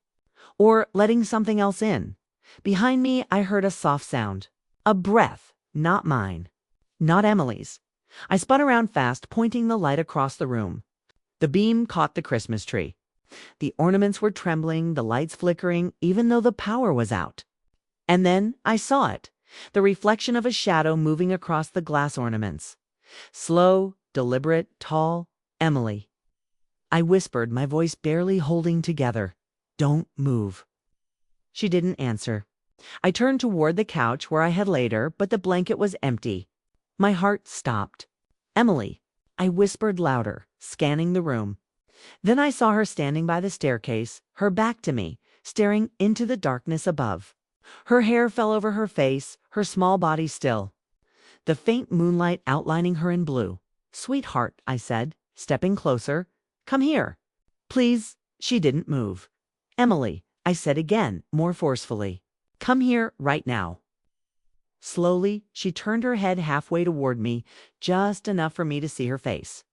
Or letting something else in. Behind me, I heard a soft sound. A breath, not mine. Not Emily's. I spun around fast, pointing the light across the room. The beam caught the Christmas tree. The ornaments were trembling, the lights flickering, even though the power was out. And then I saw it, the reflection of a shadow moving across the glass ornaments. Slow, deliberate, tall, Emily. I whispered, my voice barely holding together. Don't move. She didn't answer. I turned toward the couch where I had laid her, but the blanket was empty. My heart stopped. Emily, I whispered louder, scanning the room. Then I saw her standing by the staircase, her back to me, staring into the darkness above. Her hair fell over her face, her small body still. The faint moonlight outlining her in blue. Sweetheart, I said, stepping closer. Come here. Please. She didn't move. Emily, I said again, more forcefully. Come here right now. Slowly, she turned her head halfway toward me, just enough for me to see her face.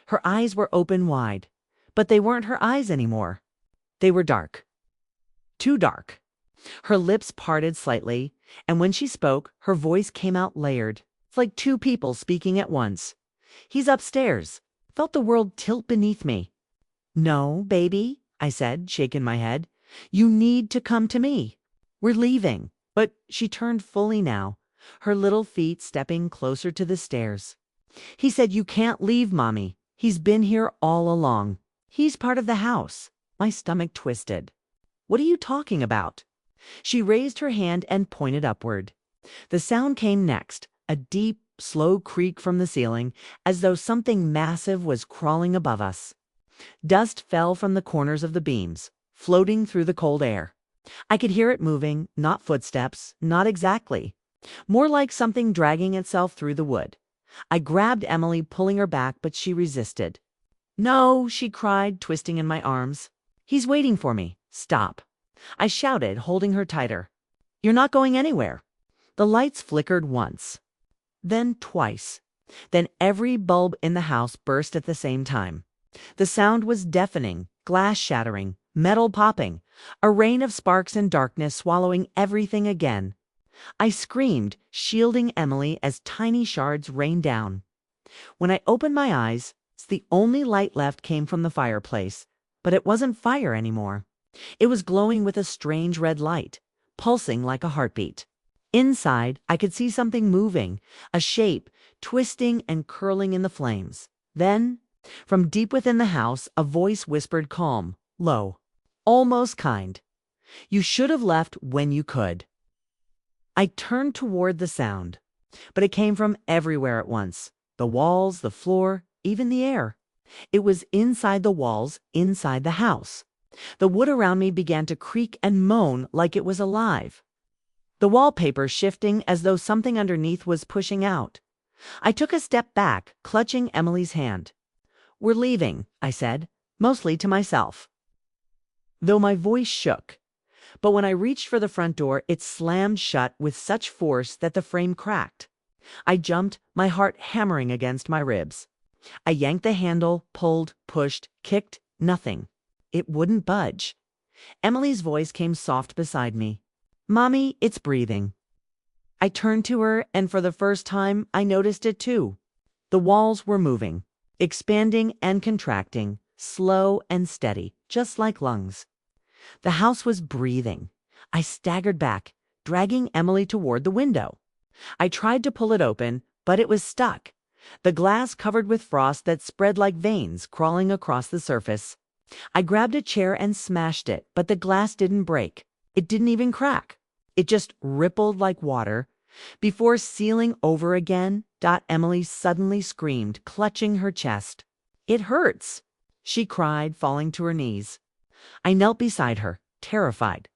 Her eyes were open wide, but they weren't her eyes anymore. They were dark. Too dark. Her lips parted slightly, and when she spoke, her voice came out layered. It's like two people speaking at once. He's upstairs. Felt the world tilt beneath me. No, baby, I said, shaking my head. You need to come to me. We're leaving. But she turned fully now, her little feet stepping closer to the stairs. He said, you can't leave, Mommy. He's been here all along. He's part of the house. My stomach twisted. What are you talking about? She raised her hand and pointed upward. The sound came next, a deep, slow creak from the ceiling, as though something massive was crawling above us. Dust fell from the corners of the beams, floating through the cold air. I could hear it moving, not footsteps, not exactly. More like something dragging itself through the wood. I grabbed Emily, pulling her back, but she resisted. No, she cried, twisting in my arms. He's waiting for me. Stop. I shouted, holding her tighter. You're not going anywhere. The lights flickered once. Then twice. Then every bulb in the house burst at the same time. The sound was deafening, glass shattering, metal popping, a rain of sparks and darkness swallowing everything again. I screamed, shielding Emily as tiny shards rained down. When I opened my eyes, the only light left came from the fireplace, but it wasn't fire anymore. It was glowing with a strange red light, pulsing like a heartbeat. Inside, I could see something moving, a shape, twisting and curling in the flames. Then, from deep within the house, a voice whispered calm, low, almost kind. You should have left when you could. I turned toward the sound, but it came from everywhere at once. The walls, the floor, even the air. It was inside the walls, inside the house. The wood around me began to creak and moan like it was alive. The wallpaper shifting as though something underneath was pushing out. I took a step back, clutching Emily's hand. We're leaving, I said, mostly to myself. Though my voice shook. But when I reached for the front door, it slammed shut with such force that the frame cracked. I jumped, my heart hammering against my ribs. I yanked the handle, pulled, pushed, kicked, nothing. It wouldn't budge. Emily's voice came soft beside me. Mommy, it's breathing. I turned to her, and for the first time, I noticed it too. The walls were moving, expanding and contracting, slow and steady, just like lungs. The house was breathing. I staggered back, dragging Emily toward the window. I tried to pull it open, but it was stuck, the glass covered with frost that spread like veins crawling across the surface. I grabbed a chair and smashed it, but the glass didn't break. It didn't even crack. It just rippled like water. Before sealing over again, Emily suddenly screamed, clutching her chest. "It hurts," she cried, falling to her knees. I knelt beside her, terrified.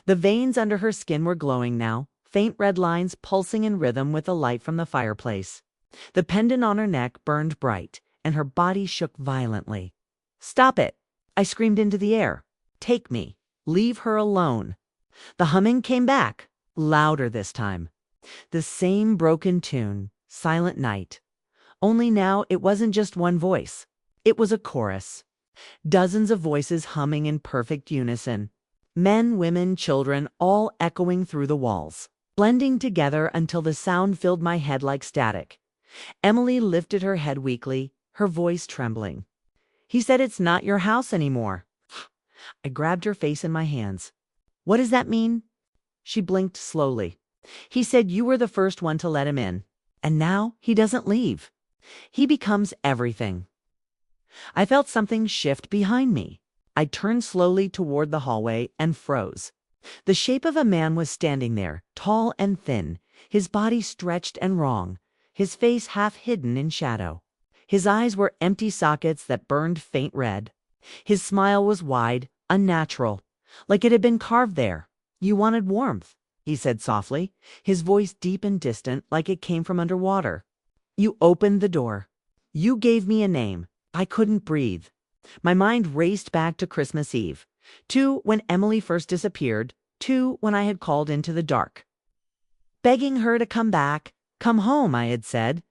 The veins under her skin were glowing now, faint red lines pulsing in rhythm with the light from the fireplace. The pendant on her neck burned bright, and her body shook violently. "Stop it!" I screamed into the air. "Take me. Leave her alone." The humming came back, louder this time. The same broken tune, Silent Night. Only now it wasn't just one voice. It was a chorus. Dozens of voices humming in perfect unison. Men, women, children, all echoing through the walls, blending together until the sound filled my head like static. Emily lifted her head weakly, her voice trembling. "He said it's not your house anymore." I grabbed her face in my hands. "What does that mean?" She blinked slowly. "He said you were the first one to let him in. And now he doesn't leave. He becomes everything." I felt something shift behind me. I turned slowly toward the hallway and froze. The shape of a man was standing there, tall and thin, his body stretched and wrong, his face half hidden in shadow. His eyes were empty sockets that burned faint red. His smile was wide, unnatural, like it had been carved there. "You wanted warmth," he said softly, his voice deep and distant like it came from underwater. "You opened the door. You gave me a name. I couldn't breathe." My mind raced back to Christmas Eve, to when Emily first disappeared, to when I had called into the dark, begging her to come back, come home, I had said.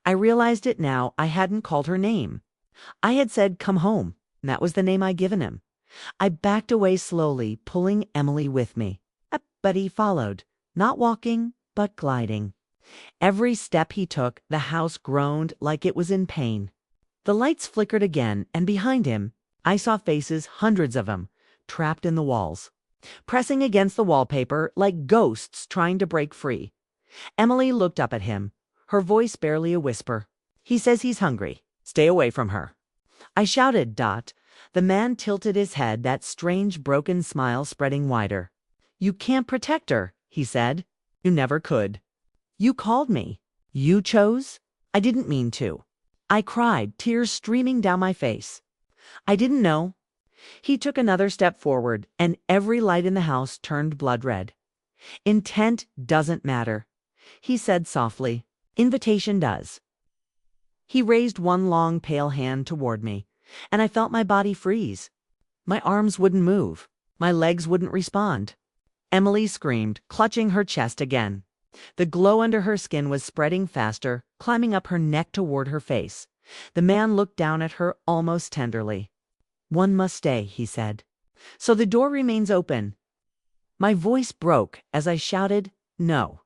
I realized it now. I hadn't called her name. I had said, "Come home," and that was the name I'd given him. I backed away slowly, pulling Emily with me. But he followed, not walking, but gliding. Every step he took, the house groaned like it was in pain. The lights flickered again, and behind him, I saw faces, hundreds of them, trapped in the walls, pressing against the wallpaper like ghosts trying to break free. Emily looked up at him, her voice barely a whisper. "He says he's hungry. Stay away from her." I shouted, The man tilted his head, that strange broken smile spreading wider. "You can't protect her," he said. "You never could. You called me. You chose. I didn't mean to." I cried, tears streaming down my face. "I didn't know." He took another step forward, and every light in the house turned blood red. "Intent doesn't matter," he said softly. "Invitation does." He raised one long pale hand toward me, and I felt my body freeze. My arms wouldn't move. My legs wouldn't respond. Emily screamed, clutching her chest again. The glow under her skin was spreading faster, climbing up her neck toward her face. The man looked down at her almost tenderly. "One must stay," he said. "So the door remains open." My voice broke as I shouted, "No."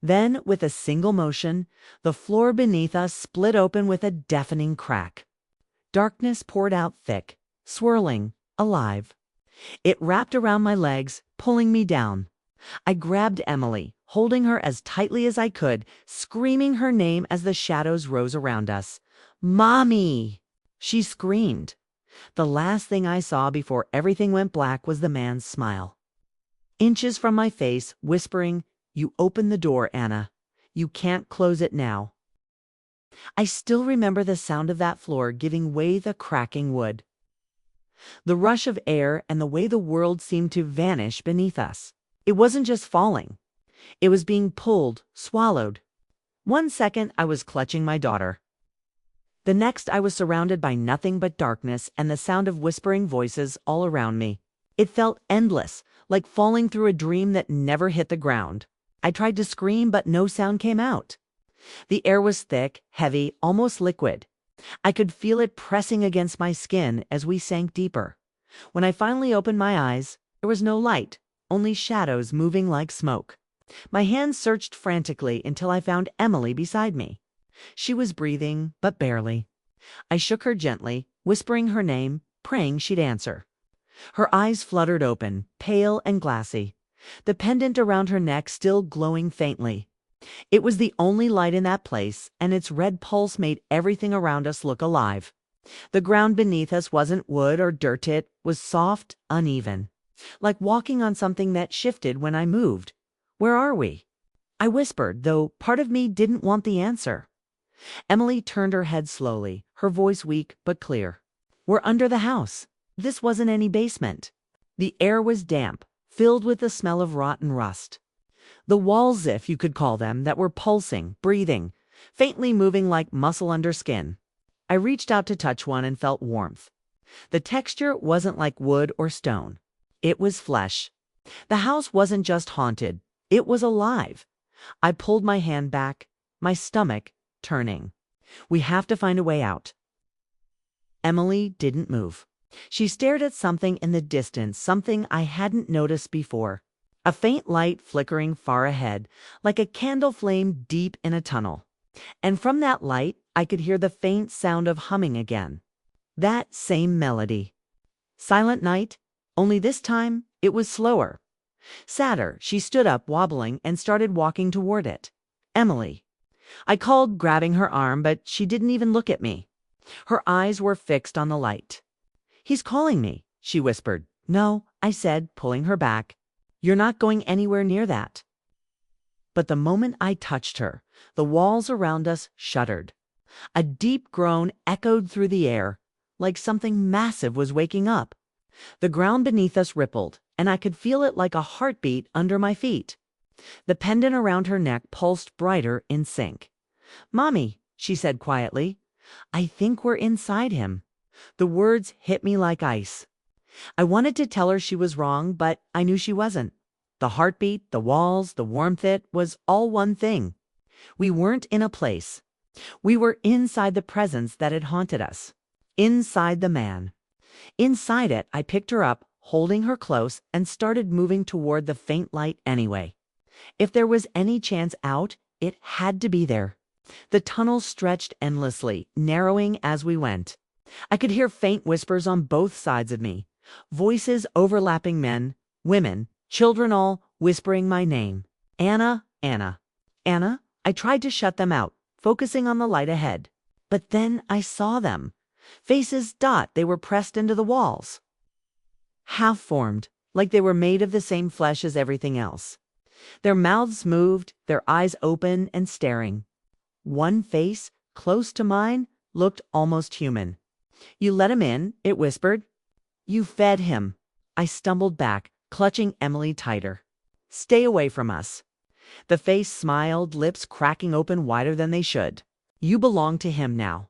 Then, with a single motion, the floor beneath us split open with a deafening crack. Darkness poured out thick, swirling, alive. It wrapped around my legs, pulling me down. I grabbed Emily, holding her as tightly as I could, screaming her name as the shadows rose around us. "Mommy!" She screamed. The last thing I saw before everything went black was the man's smile. Inches from my face, whispering, "You open the door, Anna. You can't close it now." I still remember the sound of that floor giving way the cracking wood. The rush of air and the way the world seemed to vanish beneath us. It wasn't just falling. It was being pulled, swallowed. One second I was clutching my daughter. The next I was surrounded by nothing but darkness and the sound of whispering voices all around me. It felt endless, like falling through a dream that never hit the ground. I tried to scream, but no sound came out. The air was thick, heavy, almost liquid. I could feel it pressing against my skin as we sank deeper. When I finally opened my eyes, there was no light, only shadows moving like smoke. My hands searched frantically until I found Emily beside me. She was breathing, but barely. I shook her gently, whispering her name, praying she'd answer. Her eyes fluttered open, pale and glassy, the pendant around her neck still glowing faintly. It was the only light in that place, and its red pulse made everything around us look alive. The ground beneath us wasn't wood or dirt, it was soft, uneven, like walking on something that shifted when I moved. Where are we? I whispered, though part of me didn't want the answer. Emily turned her head slowly, her voice weak but clear. We're under the house. This wasn't any basement. The air was damp, filled with the smell of rotten rust. The walls, if you could call them, that were pulsing, breathing, faintly moving like muscle under skin. I reached out to touch one and felt warmth. The texture wasn't like wood or stone. It was flesh. The house wasn't just haunted. It was alive. I pulled my hand back, my stomach turning. We have to find a way out. Emily didn't move. She stared at something in the distance, something I hadn't noticed before. A faint light flickering far ahead, like a candle flame deep in a tunnel. And from that light, I could hear the faint sound of humming again. That same melody. Silent Night, only this time it was slower. Sadder, she stood up, wobbling, and started walking toward it. Emily. I called, grabbing her arm, but she didn't even look at me. Her eyes were fixed on the light. He's calling me, she whispered. No, I said, pulling her back. You're not going anywhere near that. But the moment I touched her, the walls around us shuddered. A deep groan echoed through the air, like something massive was waking up. The ground beneath us rippled, and I could feel it like a heartbeat under my feet. The pendant around her neck pulsed brighter in sync. Mommy, she said quietly, I think we're inside him. The words hit me like ice. I wanted to tell her she was wrong, but I knew she wasn't. The heartbeat, the walls, the warmth, it was all one thing. We weren't in a place. We were inside the presence that had haunted us. Inside the man. Inside it, I picked her up, holding her close, and started moving toward the faint light anyway. If there was any chance out, it had to be there. The tunnel stretched endlessly, narrowing as we went. I could hear faint whispers on both sides of me, voices overlapping, men, women, children, all whispering my name. Anna, Anna, Anna. I tried to shut them out, focusing on the light ahead. But then I saw them. Faces they were pressed into the walls. Half-formed, like they were made of the same flesh as everything else. Their mouths moved, their eyes open and staring. One face, close to mine, looked almost human. You let him in, it whispered. You fed him. I stumbled back, clutching Emily tighter. Stay away from us. The face smiled, lips cracking open wider than they should. You belong to him now.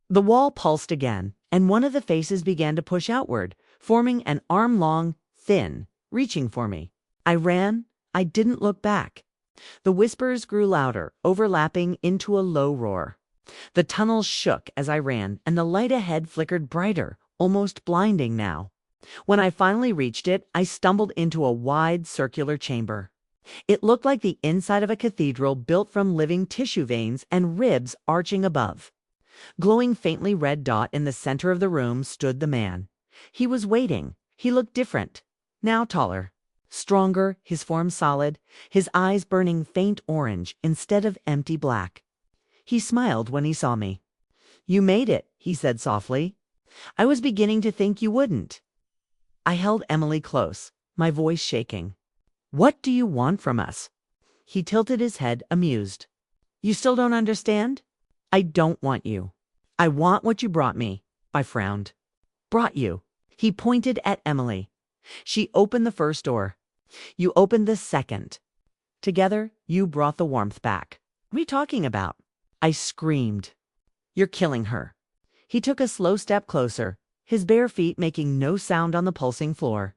The wall pulsed again, and one of the faces began to push outward, forming an arm-long, thin, reaching for me. I ran. I didn't look back. The whispers grew louder, overlapping into a low roar. The tunnel shook as I ran, and the light ahead flickered brighter, almost blinding now. When I finally reached it, I stumbled into a wide, circular chamber. It looked like the inside of a cathedral built from living tissue veins and ribs arching above. Glowing faintly red dot in the center of the room stood the man. He was waiting. He looked different. Now taller. Stronger, his form solid, his eyes burning faint orange instead of empty black. He smiled when he saw me. You made it, he said softly. I was beginning to think you wouldn't. I held Emily close, my voice shaking. What do you want from us? He tilted his head, amused. You still don't understand? I don't want you. I want what you brought me. I frowned. Brought you. He pointed at Emily. She opened the first door. You opened the second. Together, you brought the warmth back. What are you talking about? I screamed. You're killing her. He took a slow step closer, his bare feet making no sound on the pulsing floor.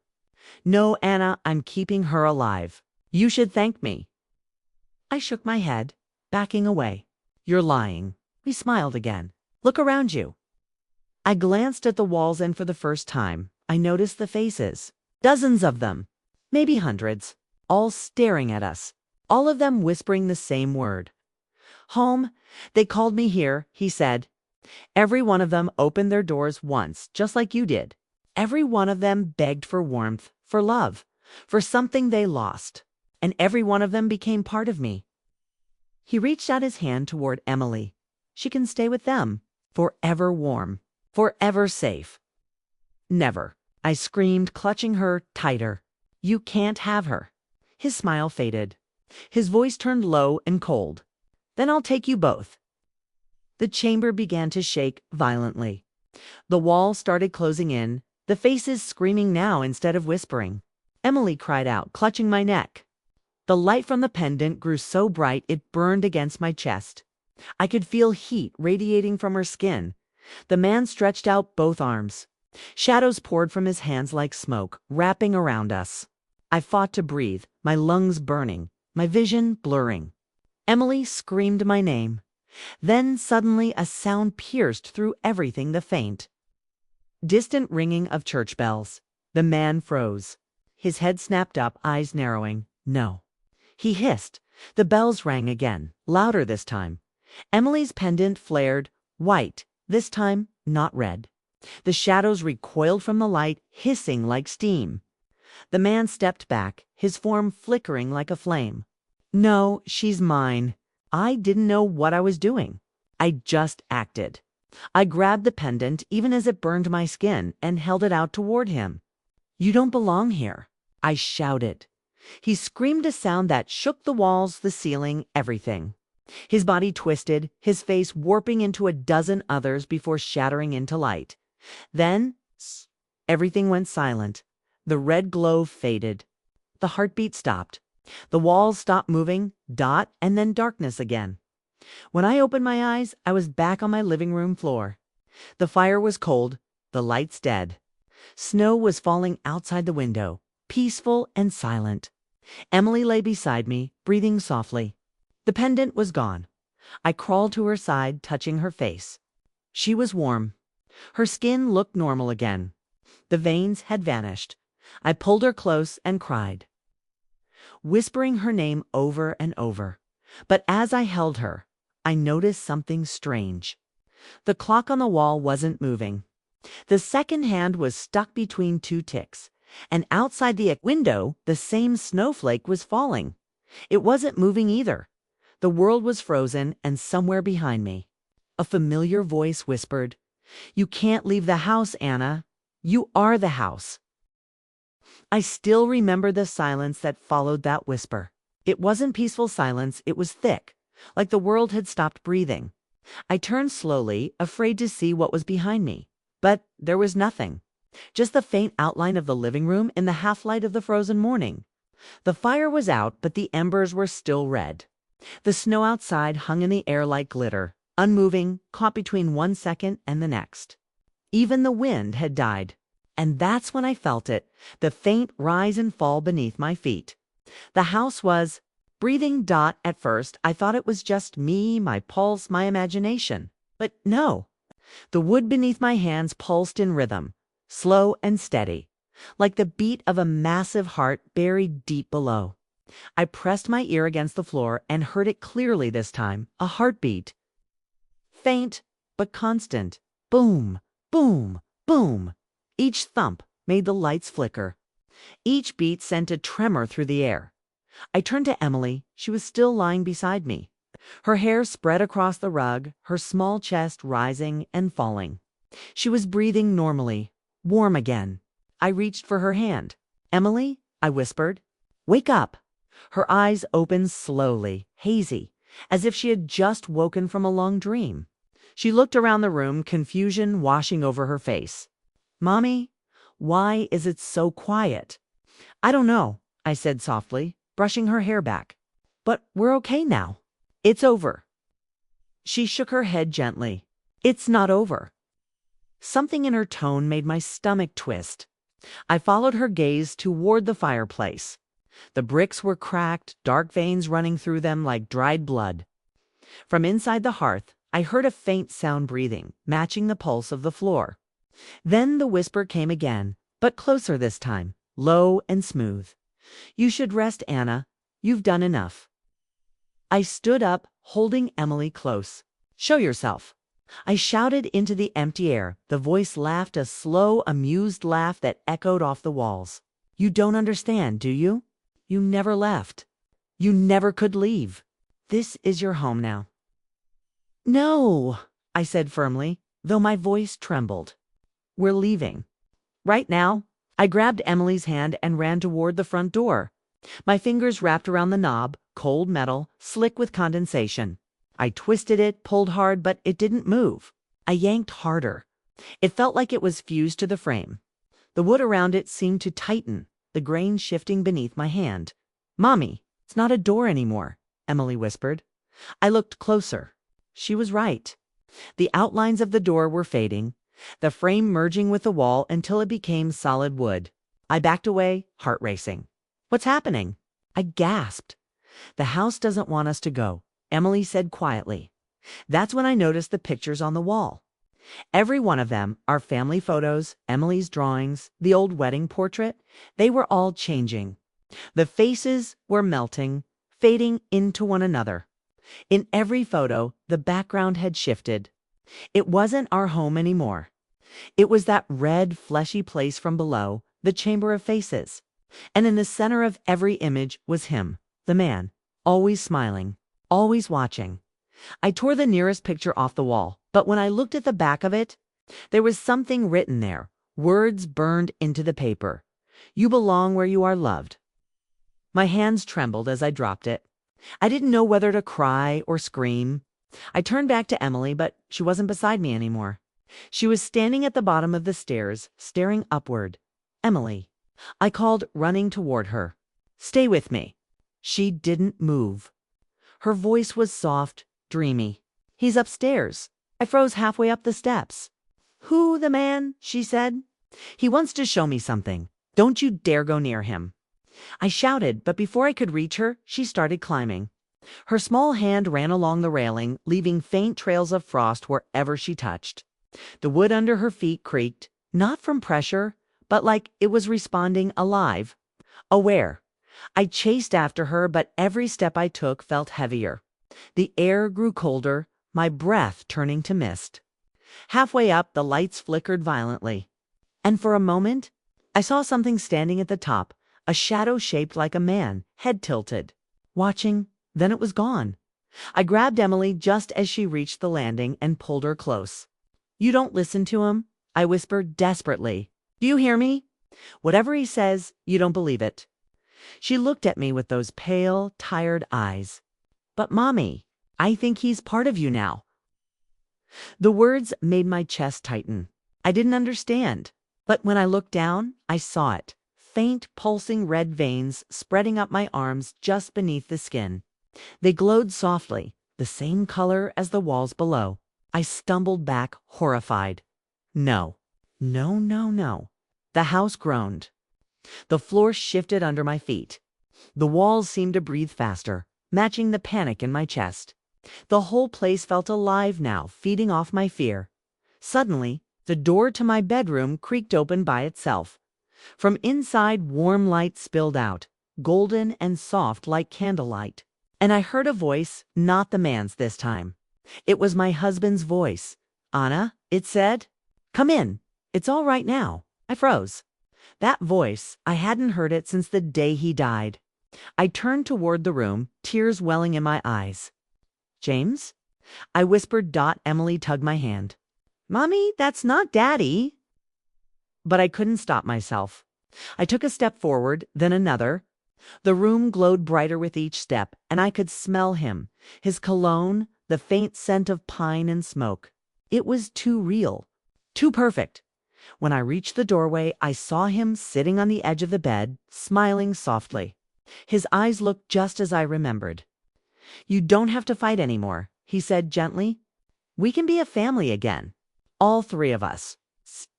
No, Anna, I'm keeping her alive. You should thank me. I shook my head, backing away. You're lying. He smiled again. Look around you. I glanced at the walls, and for the first time, I noticed the faces. Dozens of them. Maybe hundreds. all staring at us, all of them whispering the same word. Home. They called me here, he said. Every one of them opened their doors once, just like you did. Every one of them begged for warmth, for love, for something they lost. And every one of them became part of me. He reached out his hand toward Emily. She can stay with them, forever warm, forever safe. Never, I screamed, clutching her tighter. You can't have her. His smile faded. His voice turned low and cold. Then I'll take you both. The chamber began to shake violently. The wall started closing in, the faces screaming now instead of whispering. Emily cried out, clutching my neck. The light from the pendant grew so bright it burned against my chest. I could feel heat radiating from her skin. The man stretched out both arms. Shadows poured from his hands like smoke, wrapping around us. I fought to breathe, my lungs burning, my vision blurring. Emily screamed my name. Then suddenly a sound pierced through everything, the faint, distant ringing of church bells. The man froze. His head snapped up, eyes narrowing. No. He hissed. The bells rang again, louder this time. Emily's pendant flared, white, this time not red. The shadows recoiled from the light, hissing like steam. The man stepped back, his form flickering like a flame. No, she's mine. I didn't know what I was doing. I just acted. I grabbed the pendant, even as it burned my skin, and held it out toward him. You don't belong here, I shouted. He screamed a sound that shook the walls, the ceiling, everything. His body twisted, his face warping into a dozen others before shattering into light. Then, everything went silent. The red glow faded. The heartbeat stopped. The walls stopped moving, dot, and then darkness again. When I opened my eyes, I was back on my living room floor. The fire was cold, the lights dead. Snow was falling outside the window, peaceful and silent. Emily lay beside me, breathing softly. The pendant was gone. I crawled to her side, touching her face. She was warm. Her skin looked normal again. The veins had vanished. I pulled her close and cried, whispering her name over and over. But as I held her, I noticed something strange. The clock on the wall wasn't moving. The second hand was stuck between two ticks, and outside the window, the same snowflake was falling. It wasn't moving either. The world was frozen, and somewhere behind me, a familiar voice whispered, "You can't leave the house, Anna. You are the house." I still remember the silence that followed that whisper. It wasn't peaceful silence, it was thick, like the world had stopped breathing. I turned slowly, afraid to see what was behind me. But there was nothing. Just the faint outline of the living room in the half-light of the frozen morning. The fire was out, but the embers were still red. The snow outside hung in the air like glitter, unmoving, caught between 1 second and the next. Even the wind had died. And that's when I felt it, the faint rise and fall beneath my feet. The house was breathing. At first, I thought it was just me, my pulse, my imagination. But no. The wood beneath my hands pulsed in rhythm, slow and steady, like the beat of a massive heart buried deep below. I pressed my ear against the floor and heard it clearly this time, a heartbeat. Faint, but constant. Boom, boom, boom. Each thump made the lights flicker. Each beat sent a tremor through the air. I turned to Emily. She was still lying beside me. Her hair spread across the rug, her small chest rising and falling. She was breathing normally, warm again. I reached for her hand. "Emily," I whispered, "wake up." Her eyes opened slowly, hazy, as if she had just woken from a long dream. She looked around the room, confusion washing over her face. "Mommy, why is it so quiet?" "I don't know," I said softly, brushing her hair back. "But we're okay now. It's over." She shook her head gently. "It's not over." Something in her tone made my stomach twist. I followed her gaze toward the fireplace. The bricks were cracked, dark veins running through them like dried blood. From inside the hearth, I heard a faint sound breathing, matching the pulse of the floor. Then the whisper came again, but closer this time, low and smooth. You should rest, Anna. You've done enough. I stood up, holding Emily close. Show yourself. I shouted into the empty air. The voice laughed, a slow, amused laugh that echoed off the walls. You don't understand, do you? You never left. You never could leave. This is your home now. No, I said firmly, though my voice trembled. We're leaving. Right now. I grabbed Emily's hand and ran toward the front door. My fingers wrapped around the knob, cold metal, slick with condensation. I twisted it, pulled hard, but it didn't move. I yanked harder. It felt like it was fused to the frame. The wood around it seemed to tighten, the grain shifting beneath my hand. Mommy, it's not a door anymore, Emily whispered. I looked closer. She was right. The outlines of the door were fading, the frame merging with the wall until it became solid wood. I backed away, heart racing. What's happening? I gasped. The house doesn't want us to go, Emily said quietly. That's when I noticed the pictures on the wall. Every one of them, our family photos, Emily's drawings, the old wedding portrait, they were all changing. The faces were melting, fading into one another. In every photo, the background had shifted. It wasn't our home anymore. It was that red, fleshy place from below, the chamber of faces. And in the center of every image was him, the man, always smiling, always watching. I tore the nearest picture off the wall, but when I looked at the back of it, there was something written there, words burned into the paper. You belong where you are loved. My hands trembled as I dropped it. I didn't know whether to cry or scream. I turned back to Emily, but she wasn't beside me anymore. She was standing at the bottom of the stairs, staring upward. Emily. I called, running toward her. Stay with me. She didn't move. Her voice was soft, dreamy. He's upstairs. I froze halfway up the steps. Who, the man? She said. He wants to show me something. Don't you dare go near him. I shouted, but before I could reach her, she started climbing. Her small hand ran along the railing, leaving faint trails of frost wherever she touched. The wood under her feet creaked, not from pressure, but like it was responding alive, aware. I chased after her, but every step I took felt heavier. The air grew colder, my breath turning to mist. Halfway up, the lights flickered violently. And for a moment, I saw something standing at the top, a shadow shaped like a man, head tilted. Watching, then it was gone. I grabbed Emily just as she reached the landing and pulled her close. You don't listen to him, I whispered desperately. Do you hear me? Whatever he says, you don't believe it. She looked at me with those pale, tired eyes. But Mommy, I think he's part of you now. The words made my chest tighten. I didn't understand. But when I looked down, I saw it. Faint, pulsing red veins spreading up my arms just beneath the skin. They glowed softly, the same color as the walls below. I stumbled back, horrified. No. No, no, no. The house groaned. The floor shifted under my feet. The walls seemed to breathe faster, matching the panic in my chest. The whole place felt alive now, feeding off my fear. Suddenly, the door to my bedroom creaked open by itself. From inside, warm light spilled out, golden and soft like candlelight. And I heard a voice, not the man's this time. It was my husband's voice. Anna, it said, come in. It's all right now. I froze. That voice, I hadn't heard it since the day he died. I turned toward the room, tears welling in my eyes. James? I whispered. Emily tugged my hand. Mommy, that's not Daddy. But I couldn't stop myself. I took a step forward, then another. The room glowed brighter with each step, and I could smell him, his cologne, the faint scent of pine and smoke. It was too real, too perfect. When I reached the doorway, I saw him sitting on the edge of the bed, smiling softly. His eyes looked just as I remembered. You don't have to fight anymore, he said gently. We can be a family again. All three of us.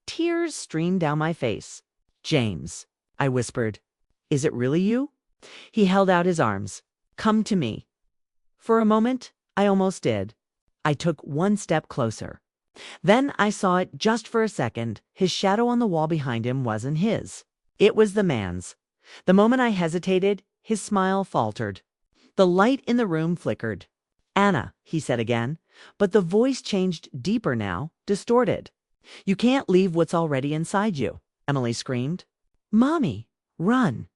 Tears streamed down my face. James, I whispered. Is it really you? He held out his arms. Come to me. For a moment, I almost did. I took one step closer. Then I saw it just for a second. His shadow on the wall behind him wasn't his. It was the man's. The moment I hesitated, his smile faltered. The light in the room flickered. "Anna," he said again, but the voice changed deeper now, distorted. "You can't leave what's already inside you," Emily screamed. "Mommy, run."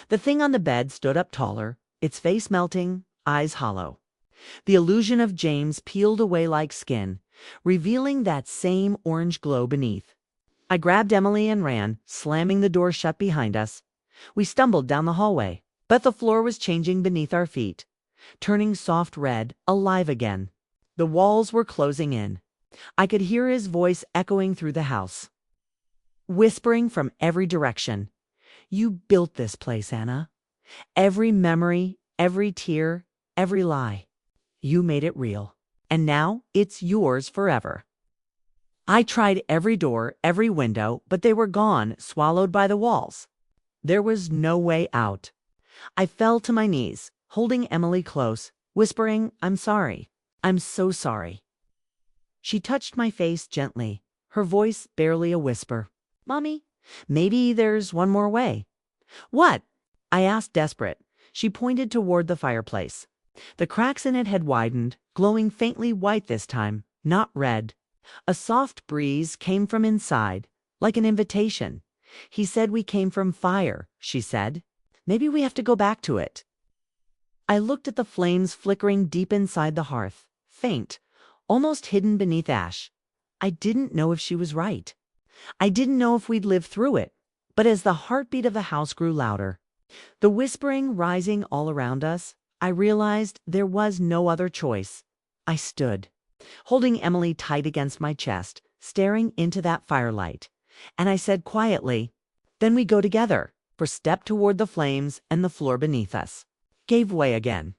The thing on the bed stood up taller, its face melting, eyes hollow. The illusion of James peeled away like skin, revealing that same orange glow beneath. I grabbed Emily and ran, slamming the door shut behind us. We stumbled down the hallway, but the floor was changing beneath our feet, turning soft red, alive again. The walls were closing in. I could hear his voice echoing through the house, whispering from every direction. "You built this place, Anna. Every memory, every tear, every lie. You made it real. And now it's yours forever." I tried every door, every window, but they were gone, swallowed by the walls. There was no way out. I fell to my knees, holding Emily close, whispering, "I'm sorry. I'm so sorry." She touched my face gently, her voice barely a whisper. "Mommy, maybe there's one more way." "What?" I asked, desperate. She pointed toward the fireplace. The cracks in it had widened, glowing faintly white this time, not red. A soft breeze came from inside, like an invitation. "He said we came from fire," she said. "Maybe we have to go back to it." I looked at the flames flickering deep inside the hearth, faint, almost hidden beneath ash. I didn't know if she was right. I didn't know if we'd live through it. But as the heartbeat of the house grew louder, the whispering rising all around us, I realized there was no other choice. I stood, holding Emily tight against my chest, staring into that firelight. And I said quietly, "Then we go together," for step toward the flames, and the floor beneath us gave way again.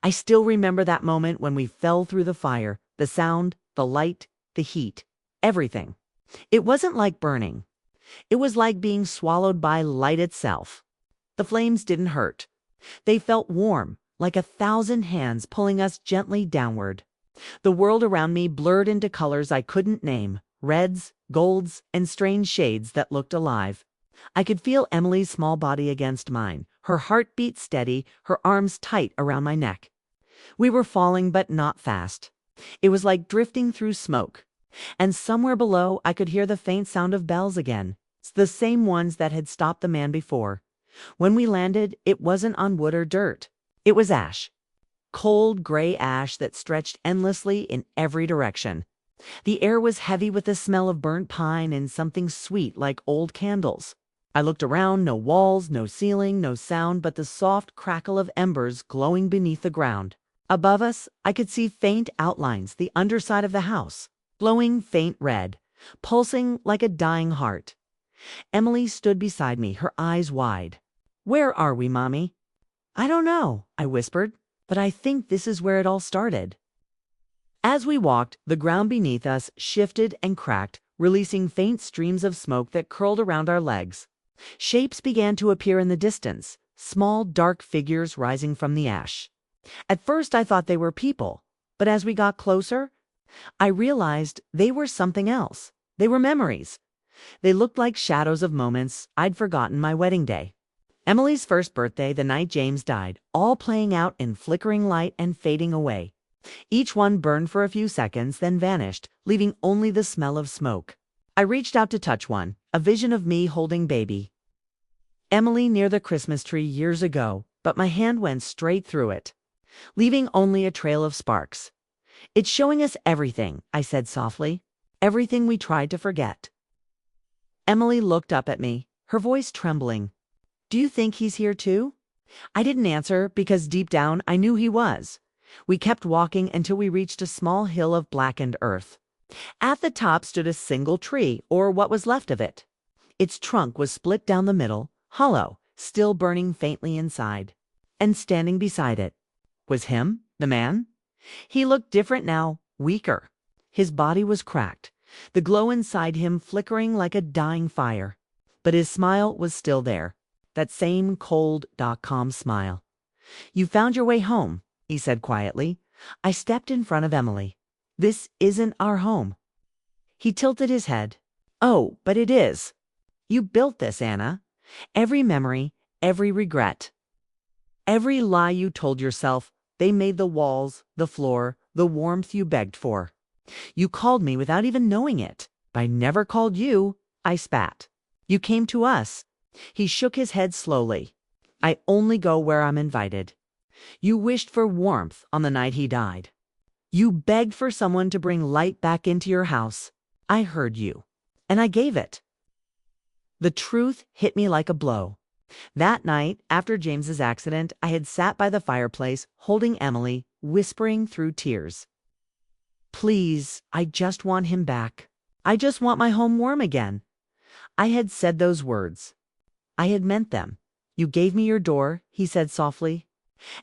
I still remember that moment when we fell through the fire, the sound, the light, the heat, everything. It wasn't like burning. It was like being swallowed by light itself. The flames didn't hurt. They felt warm, like 1,000 hands pulling us gently downward. The world around me blurred into colors I couldn't name, reds, golds, and strange shades that looked alive. I could feel Emily's small body against mine, her heartbeat steady, her arms tight around my neck. We were falling, but not fast. It was like drifting through smoke. And somewhere below, I could hear the faint sound of bells again, the same ones that had stopped the man before. When we landed, it wasn't on wood or dirt. It was ash. Cold, gray ash that stretched endlessly in every direction. The air was heavy with the smell of burnt pine and something sweet like old candles. I looked around, no walls, no ceiling, no sound but the soft crackle of embers glowing beneath the ground. Above us, I could see faint outlines, the underside of the house, glowing faint red, pulsing like a dying heart. Emily stood beside me, her eyes wide. "Where are we, Mommy?" "I don't know," I whispered, "but I think this is where it all started." As we walked, the ground beneath us shifted and cracked, releasing faint streams of smoke that curled around our legs. Shapes began to appear in the distance, small, dark figures rising from the ash. At first I thought they were people, but as we got closer, I realized they were something else. They were memories. They looked like shadows of moments I'd forgotten: my wedding day, Emily's first birthday, the night James died, all playing out in flickering light and fading away. Each one burned for a few seconds, then vanished, leaving only the smell of smoke. I reached out to touch one, a vision of me holding baby Emily near the Christmas tree years ago, but my hand went straight through it, leaving only a trail of sparks. "It's showing us everything," I said softly, "everything we tried to forget." Emily looked up at me, her voice trembling. "Do you think he's here too?" I didn't answer because deep down I knew he was. We kept walking until we reached a small hill of blackened earth. At the top stood a single tree, or what was left of it. Its trunk was split down the middle, hollow, still burning faintly inside. And standing beside it was him, the man. He looked different now, weaker. His body was cracked, the glow inside him flickering like a dying fire. But his smile was still there, that same cold, calm smile. "You found your way home," he said quietly. I stepped in front of Emily. "This isn't our home." He tilted his head. "Oh, but it is. You built this, Anna. Every memory, every regret, every lie you told yourself, they made the walls, the floor, the warmth you begged for. You called me without even knowing it. I never called you, I spat. You came to us. He shook his head slowly. I only go where I'm invited. You wished for warmth on the night he died. You begged for someone to bring light back into your house. I heard you, and I gave it. The truth hit me like a blow. That night, after James's accident, I had sat by the fireplace, holding Emily, whispering through tears. Please, I just want him back. I just want my home warm again. I had said those words. I had meant them. You gave me your door, he said softly.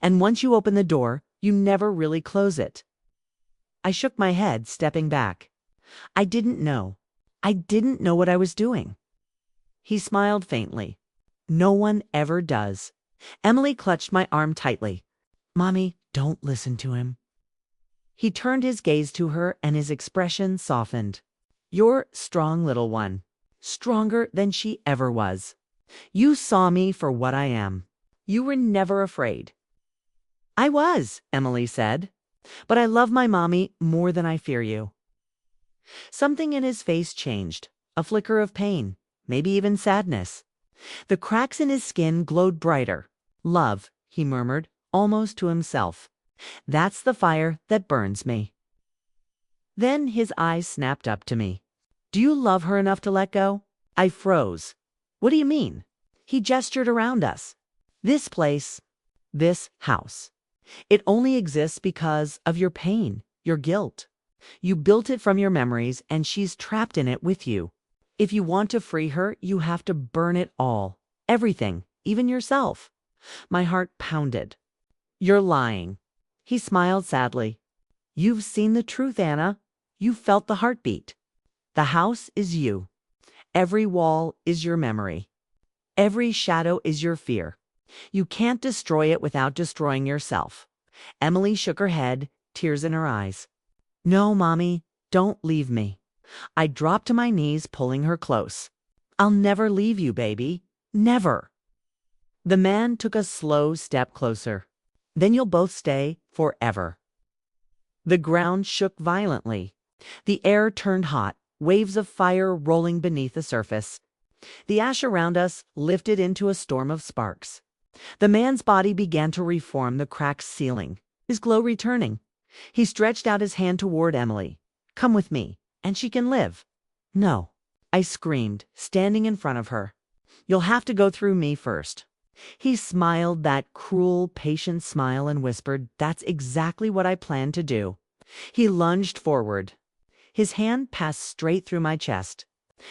And once you open the door, you never really close it. I shook my head, stepping back. I didn't know. I didn't know what I was doing. He smiled faintly. No one ever does. Emily clutched my arm tightly. Mommy, don't listen to him. He turned his gaze to her and his expression softened. You're strong, little one. Stronger than she ever was. You saw me for what I am. You were never afraid. I was, Emily said. But I love my mommy more than I fear you. Something in his face changed. A flicker of pain, maybe even sadness. The cracks in his skin glowed brighter. Love, he murmured, almost to himself. That's the fire that burns me. Then his eyes snapped up to me. Do you love her enough to let go? I froze. What do you mean? He gestured around us. This place, this house. It only exists because of your pain, your guilt. You built it from your memories, and she's trapped in it with you. If you want to free her, you have to burn it all. Everything, even yourself. My heart pounded. You're lying. He smiled sadly. You've seen the truth, Anna. You felt the heartbeat. The house is you. Every wall is your memory. Every shadow is your fear. You can't destroy it without destroying yourself. Emily shook her head, tears in her eyes. No, Mommy, don't leave me. I dropped to my knees, pulling her close. I'll never leave you, baby. Never. The man took a slow step closer. Then you'll both stay forever. The ground shook violently. The air turned hot, waves of fire rolling beneath the surface. The ash around us lifted into a storm of sparks. The man's body began to reform the cracked ceiling, his glow returning. He stretched out his hand toward Emily. Come with me, and she can live. No, I screamed, standing in front of her. You'll have to go through me first. He smiled that cruel, patient smile and whispered, That's exactly what I plan to do. He lunged forward. His hand passed straight through my chest.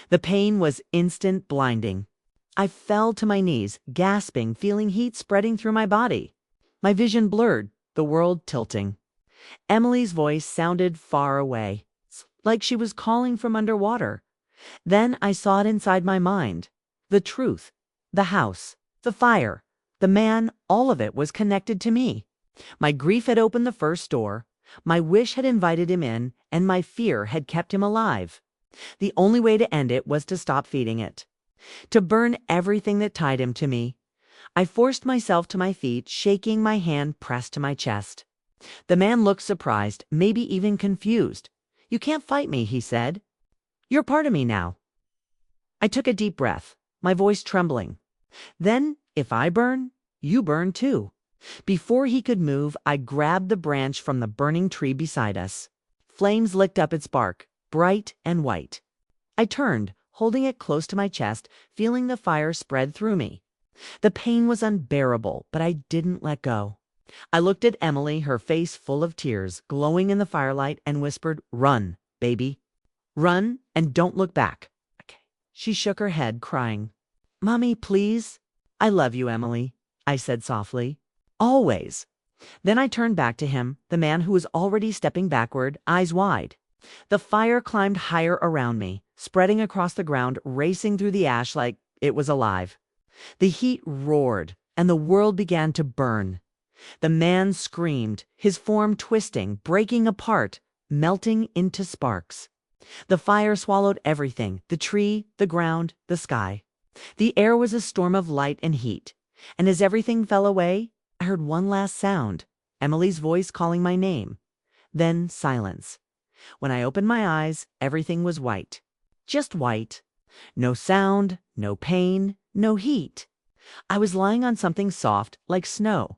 The pain was instant, blinding. I fell to my knees, gasping, feeling heat spreading through my body. My vision blurred, the world tilting. Emily's voice sounded far away, like she was calling from underwater. Then I saw it inside my mind. The truth, the house, the fire, the man, all of it was connected to me. My grief had opened the first door. My wish had invited him in, and my fear had kept him alive. The only way to end it was to stop feeding it, to burn everything that tied him to me. I forced myself to my feet, shaking, my hand pressed to my chest. The man looked surprised, maybe even confused. You can't fight me, he said. You're part of me now. I took a deep breath, my voice trembling. Then, if I burn, you burn too. Before he could move, I grabbed the branch from the burning tree beside us. Flames licked up its bark, bright and white. I turned, holding it close to my chest, feeling the fire spread through me. The pain was unbearable, but I didn't let go. I looked at Emily, her face full of tears, glowing in the firelight, and whispered, Run, baby. Run, and don't look back. Okay. She shook her head, crying. Mommy, please. I love you, Emily, I said softly. Always. Then I turned back to him, the man who was already stepping backward, eyes wide. The fire climbed higher around me, spreading across the ground, racing through the ash like it was alive. The heat roared, and the world began to burn. The man screamed, his form twisting, breaking apart, melting into sparks. The fire swallowed everything, the tree, the ground, the sky. The air was a storm of light and heat, and as everything fell away, I heard one last sound, Emily's voice calling my name. Then silence. When I opened my eyes, everything was white. Just white. No sound, no pain, no heat. I was lying on something soft, like snow.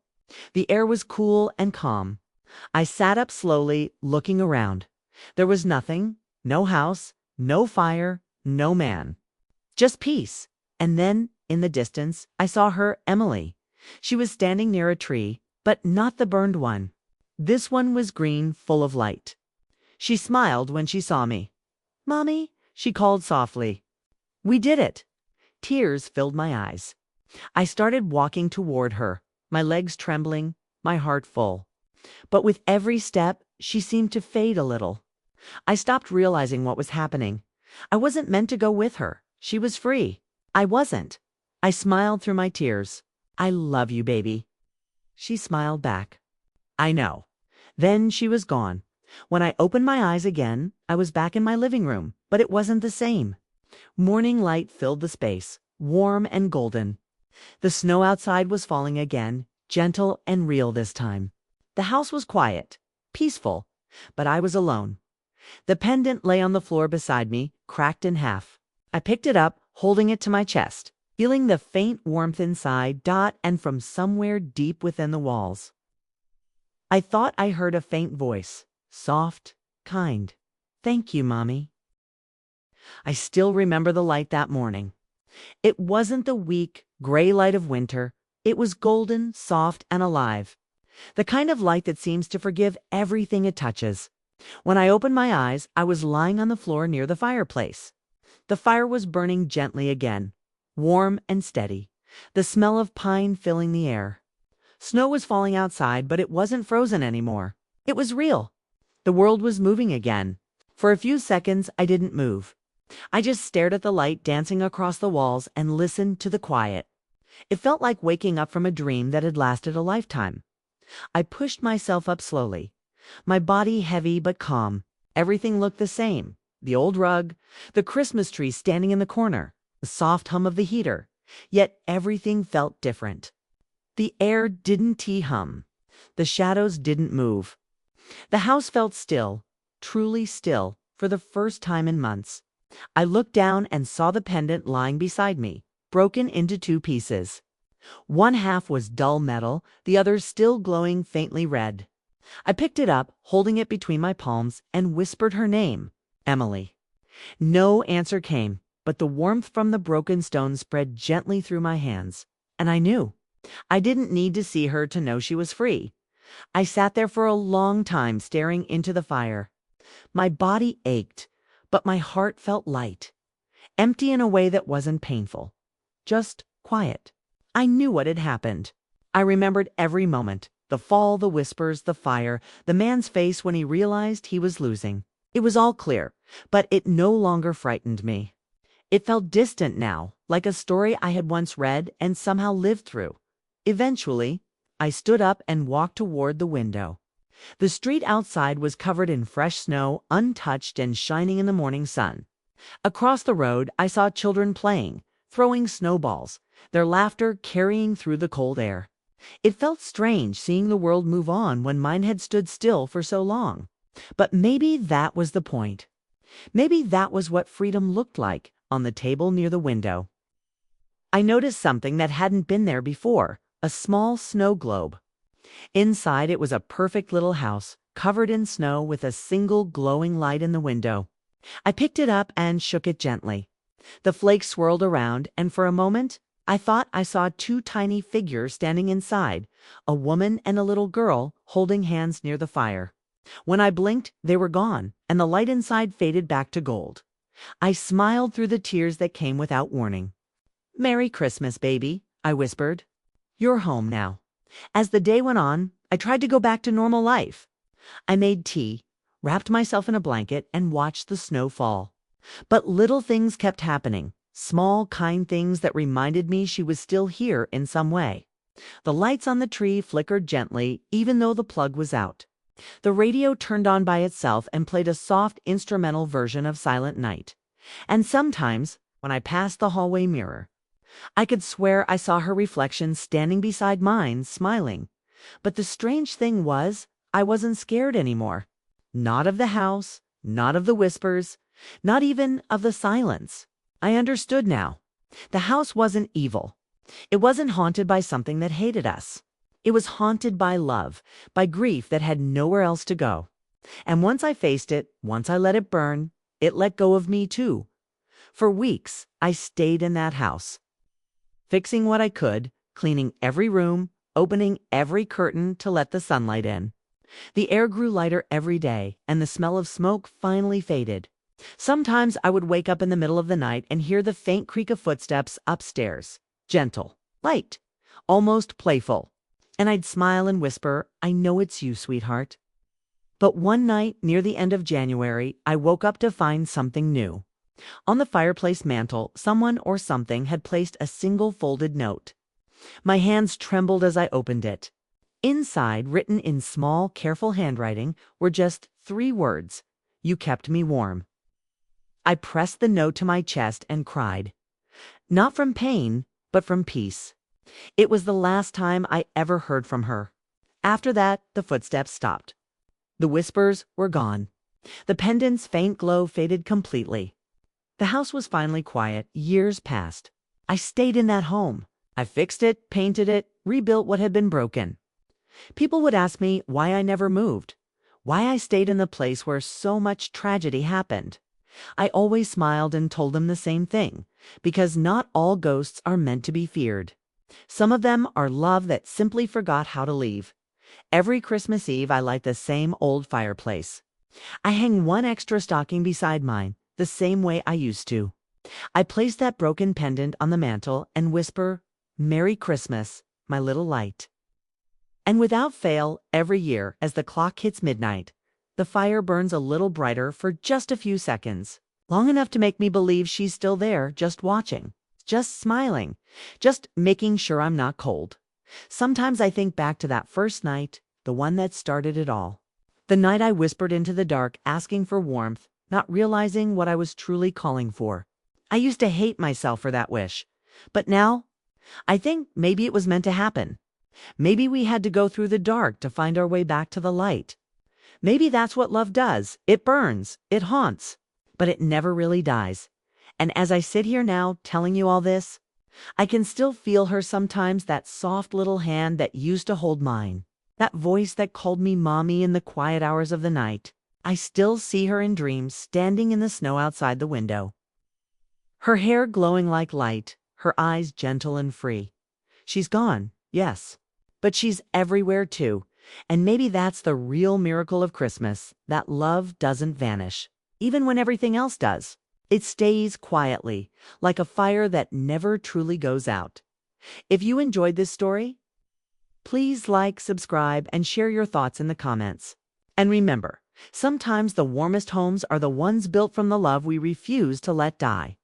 The air was cool and calm. I sat up slowly, looking around. There was nothing, no house, no fire, no man. Just peace. And then, in the distance, I saw her, Emily. She was standing near a tree, but not the burned one. This one was green, full of light. She smiled when she saw me. "Mommy," she called softly. We did it. Tears filled my eyes. I started walking toward her, my legs trembling, my heart full. But with every step, she seemed to fade a little. I stopped realizing what was happening. I wasn't meant to go with her. She was free. I wasn't. I smiled through my tears. "I love you, baby." She smiled back. "I know." Then she was gone. When I opened my eyes again, I was back in my living room, but it wasn't the same. Morning light filled the space, warm and golden. The snow outside was falling again, gentle and real this time. The house was quiet, peaceful, but I was alone. The pendant lay on the floor beside me, cracked in half. I picked it up, holding it to my chest, feeling the faint warmth inside, and from somewhere deep within the walls. I thought I heard a faint voice, soft, kind. "Thank you, Mommy." I still remember the light that morning. It wasn't the weak, gray light of winter. It was golden, soft, and alive. The kind of light that seems to forgive everything it touches. When I opened my eyes, I was lying on the floor near the fireplace. The fire was burning gently again, warm and steady, the smell of pine filling the air. Snow was falling outside, but it wasn't frozen anymore. It was real. The world was moving again. For a few seconds, I didn't move. I just stared at the light dancing across the walls and listened to the quiet. It felt like waking up from a dream that had lasted a lifetime. I pushed myself up slowly, my body heavy but calm. Everything looked the same. The old rug, the Christmas tree standing in the corner, the soft hum of the heater. Yet everything felt different. The air didn't hum. The shadows didn't move. The house felt still, truly still, for the first time in months. I looked down and saw the pendant lying beside me, broken into two pieces. One half was dull metal, the other still glowing faintly red. I picked it up, holding it between my palms, and whispered her name, Emily. No answer came, but the warmth from the broken stone spread gently through my hands. And I knew. I didn't need to see her to know she was free. I sat there for a long time staring into the fire. My body ached, but my heart felt light. Empty in a way that wasn't painful. Just quiet. I knew what had happened. I remembered every moment. The fall, the whispers, the fire, the man's face when he realized he was losing. It was all clear, but it no longer frightened me. It felt distant now, like a story I had once read and somehow lived through. Eventually, I stood up and walked toward the window. The street outside was covered in fresh snow, untouched and shining in the morning sun. Across the road, I saw children playing, throwing snowballs, their laughter carrying through the cold air. It felt strange seeing the world move on when mine had stood still for so long. But maybe that was the point. Maybe that was what freedom looked like on the table near the window. I noticed something that hadn't been there before, a small snow globe. Inside it was a perfect little house, covered in snow with a single glowing light in the window. I picked it up and shook it gently. The flakes swirled around, and for a moment, I thought I saw two tiny figures standing inside, a woman and a little girl holding hands near the fire. When I blinked, they were gone, and the light inside faded back to gold. I smiled through the tears that came without warning. "Merry Christmas, baby," I whispered. "You're home now." As the day went on, I tried to go back to normal life. I made tea, wrapped myself in a blanket, and watched the snow fall. But little things kept happening, small, kind things that reminded me she was still here in some way. The lights on the tree flickered gently, even though the plug was out. The radio turned on by itself and played a soft instrumental version of Silent Night. And sometimes, when I passed the hallway mirror, I could swear I saw her reflection standing beside mine, smiling. But the strange thing was, I wasn't scared anymore. Not of the house, not of the whispers, not even of the silence. I understood now. The house wasn't evil. It wasn't haunted by something that hated us. It was haunted by love, by grief that had nowhere else to go. And once I faced it, once I let it burn, it let go of me too. For weeks, I stayed in that house, fixing what I could, cleaning every room, opening every curtain to let the sunlight in. The air grew lighter every day, and the smell of smoke finally faded. Sometimes I would wake up in the middle of the night and hear the faint creak of footsteps upstairs. Gentle, light, almost playful. And I'd smile and whisper, "I know it's you, sweetheart." But one night, near the end of January, I woke up to find something new. On the fireplace mantel, someone or something had placed a single folded note. My hands trembled as I opened it. Inside, written in small, careful handwriting, were just 3 words: "You kept me warm." I pressed the note to my chest and cried. Not from pain, but from peace. It was the last time I ever heard from her. After that, the footsteps stopped. The whispers were gone. The pendant's faint glow faded completely. The house was finally quiet. Years passed. I stayed in that home. I fixed it, painted it, rebuilt what had been broken. People would ask me why I never moved, why I stayed in the place where so much tragedy happened. I always smiled and told them the same thing, because not all ghosts are meant to be feared. Some of them are love that simply forgot how to leave. Every Christmas Eve, I light the same old fireplace. I hang one extra stocking beside mine, the same way I used to. I place that broken pendant on the mantel and whisper, "Merry Christmas, my little light." And without fail, every year, as the clock hits midnight, the fire burns a little brighter for just a few seconds, long enough to make me believe she's still there, just watching, just smiling, just making sure I'm not cold. Sometimes I think back to that first night, the one that started it all. The night I whispered into the dark, asking for warmth, not realizing what I was truly calling for. I used to hate myself for that wish. But now, I think maybe it was meant to happen. Maybe we had to go through the dark to find our way back to the light. Maybe that's what love does. It burns, it haunts, but it never really dies. And as I sit here now telling you all this, I can still feel her sometimes, that soft little hand that used to hold mine, that voice that called me mommy in the quiet hours of the night. I still see her in dreams, standing in the snow outside the window. Her hair glowing like light, her eyes gentle and free. She's gone, yes, but she's everywhere too. And maybe that's the real miracle of Christmas, that love doesn't vanish, even when everything else does. It stays quietly, like a fire that never truly goes out. If you enjoyed this story, please like, subscribe, and share your thoughts in the comments. And remember, sometimes the warmest homes are the ones built from the love we refuse to let die.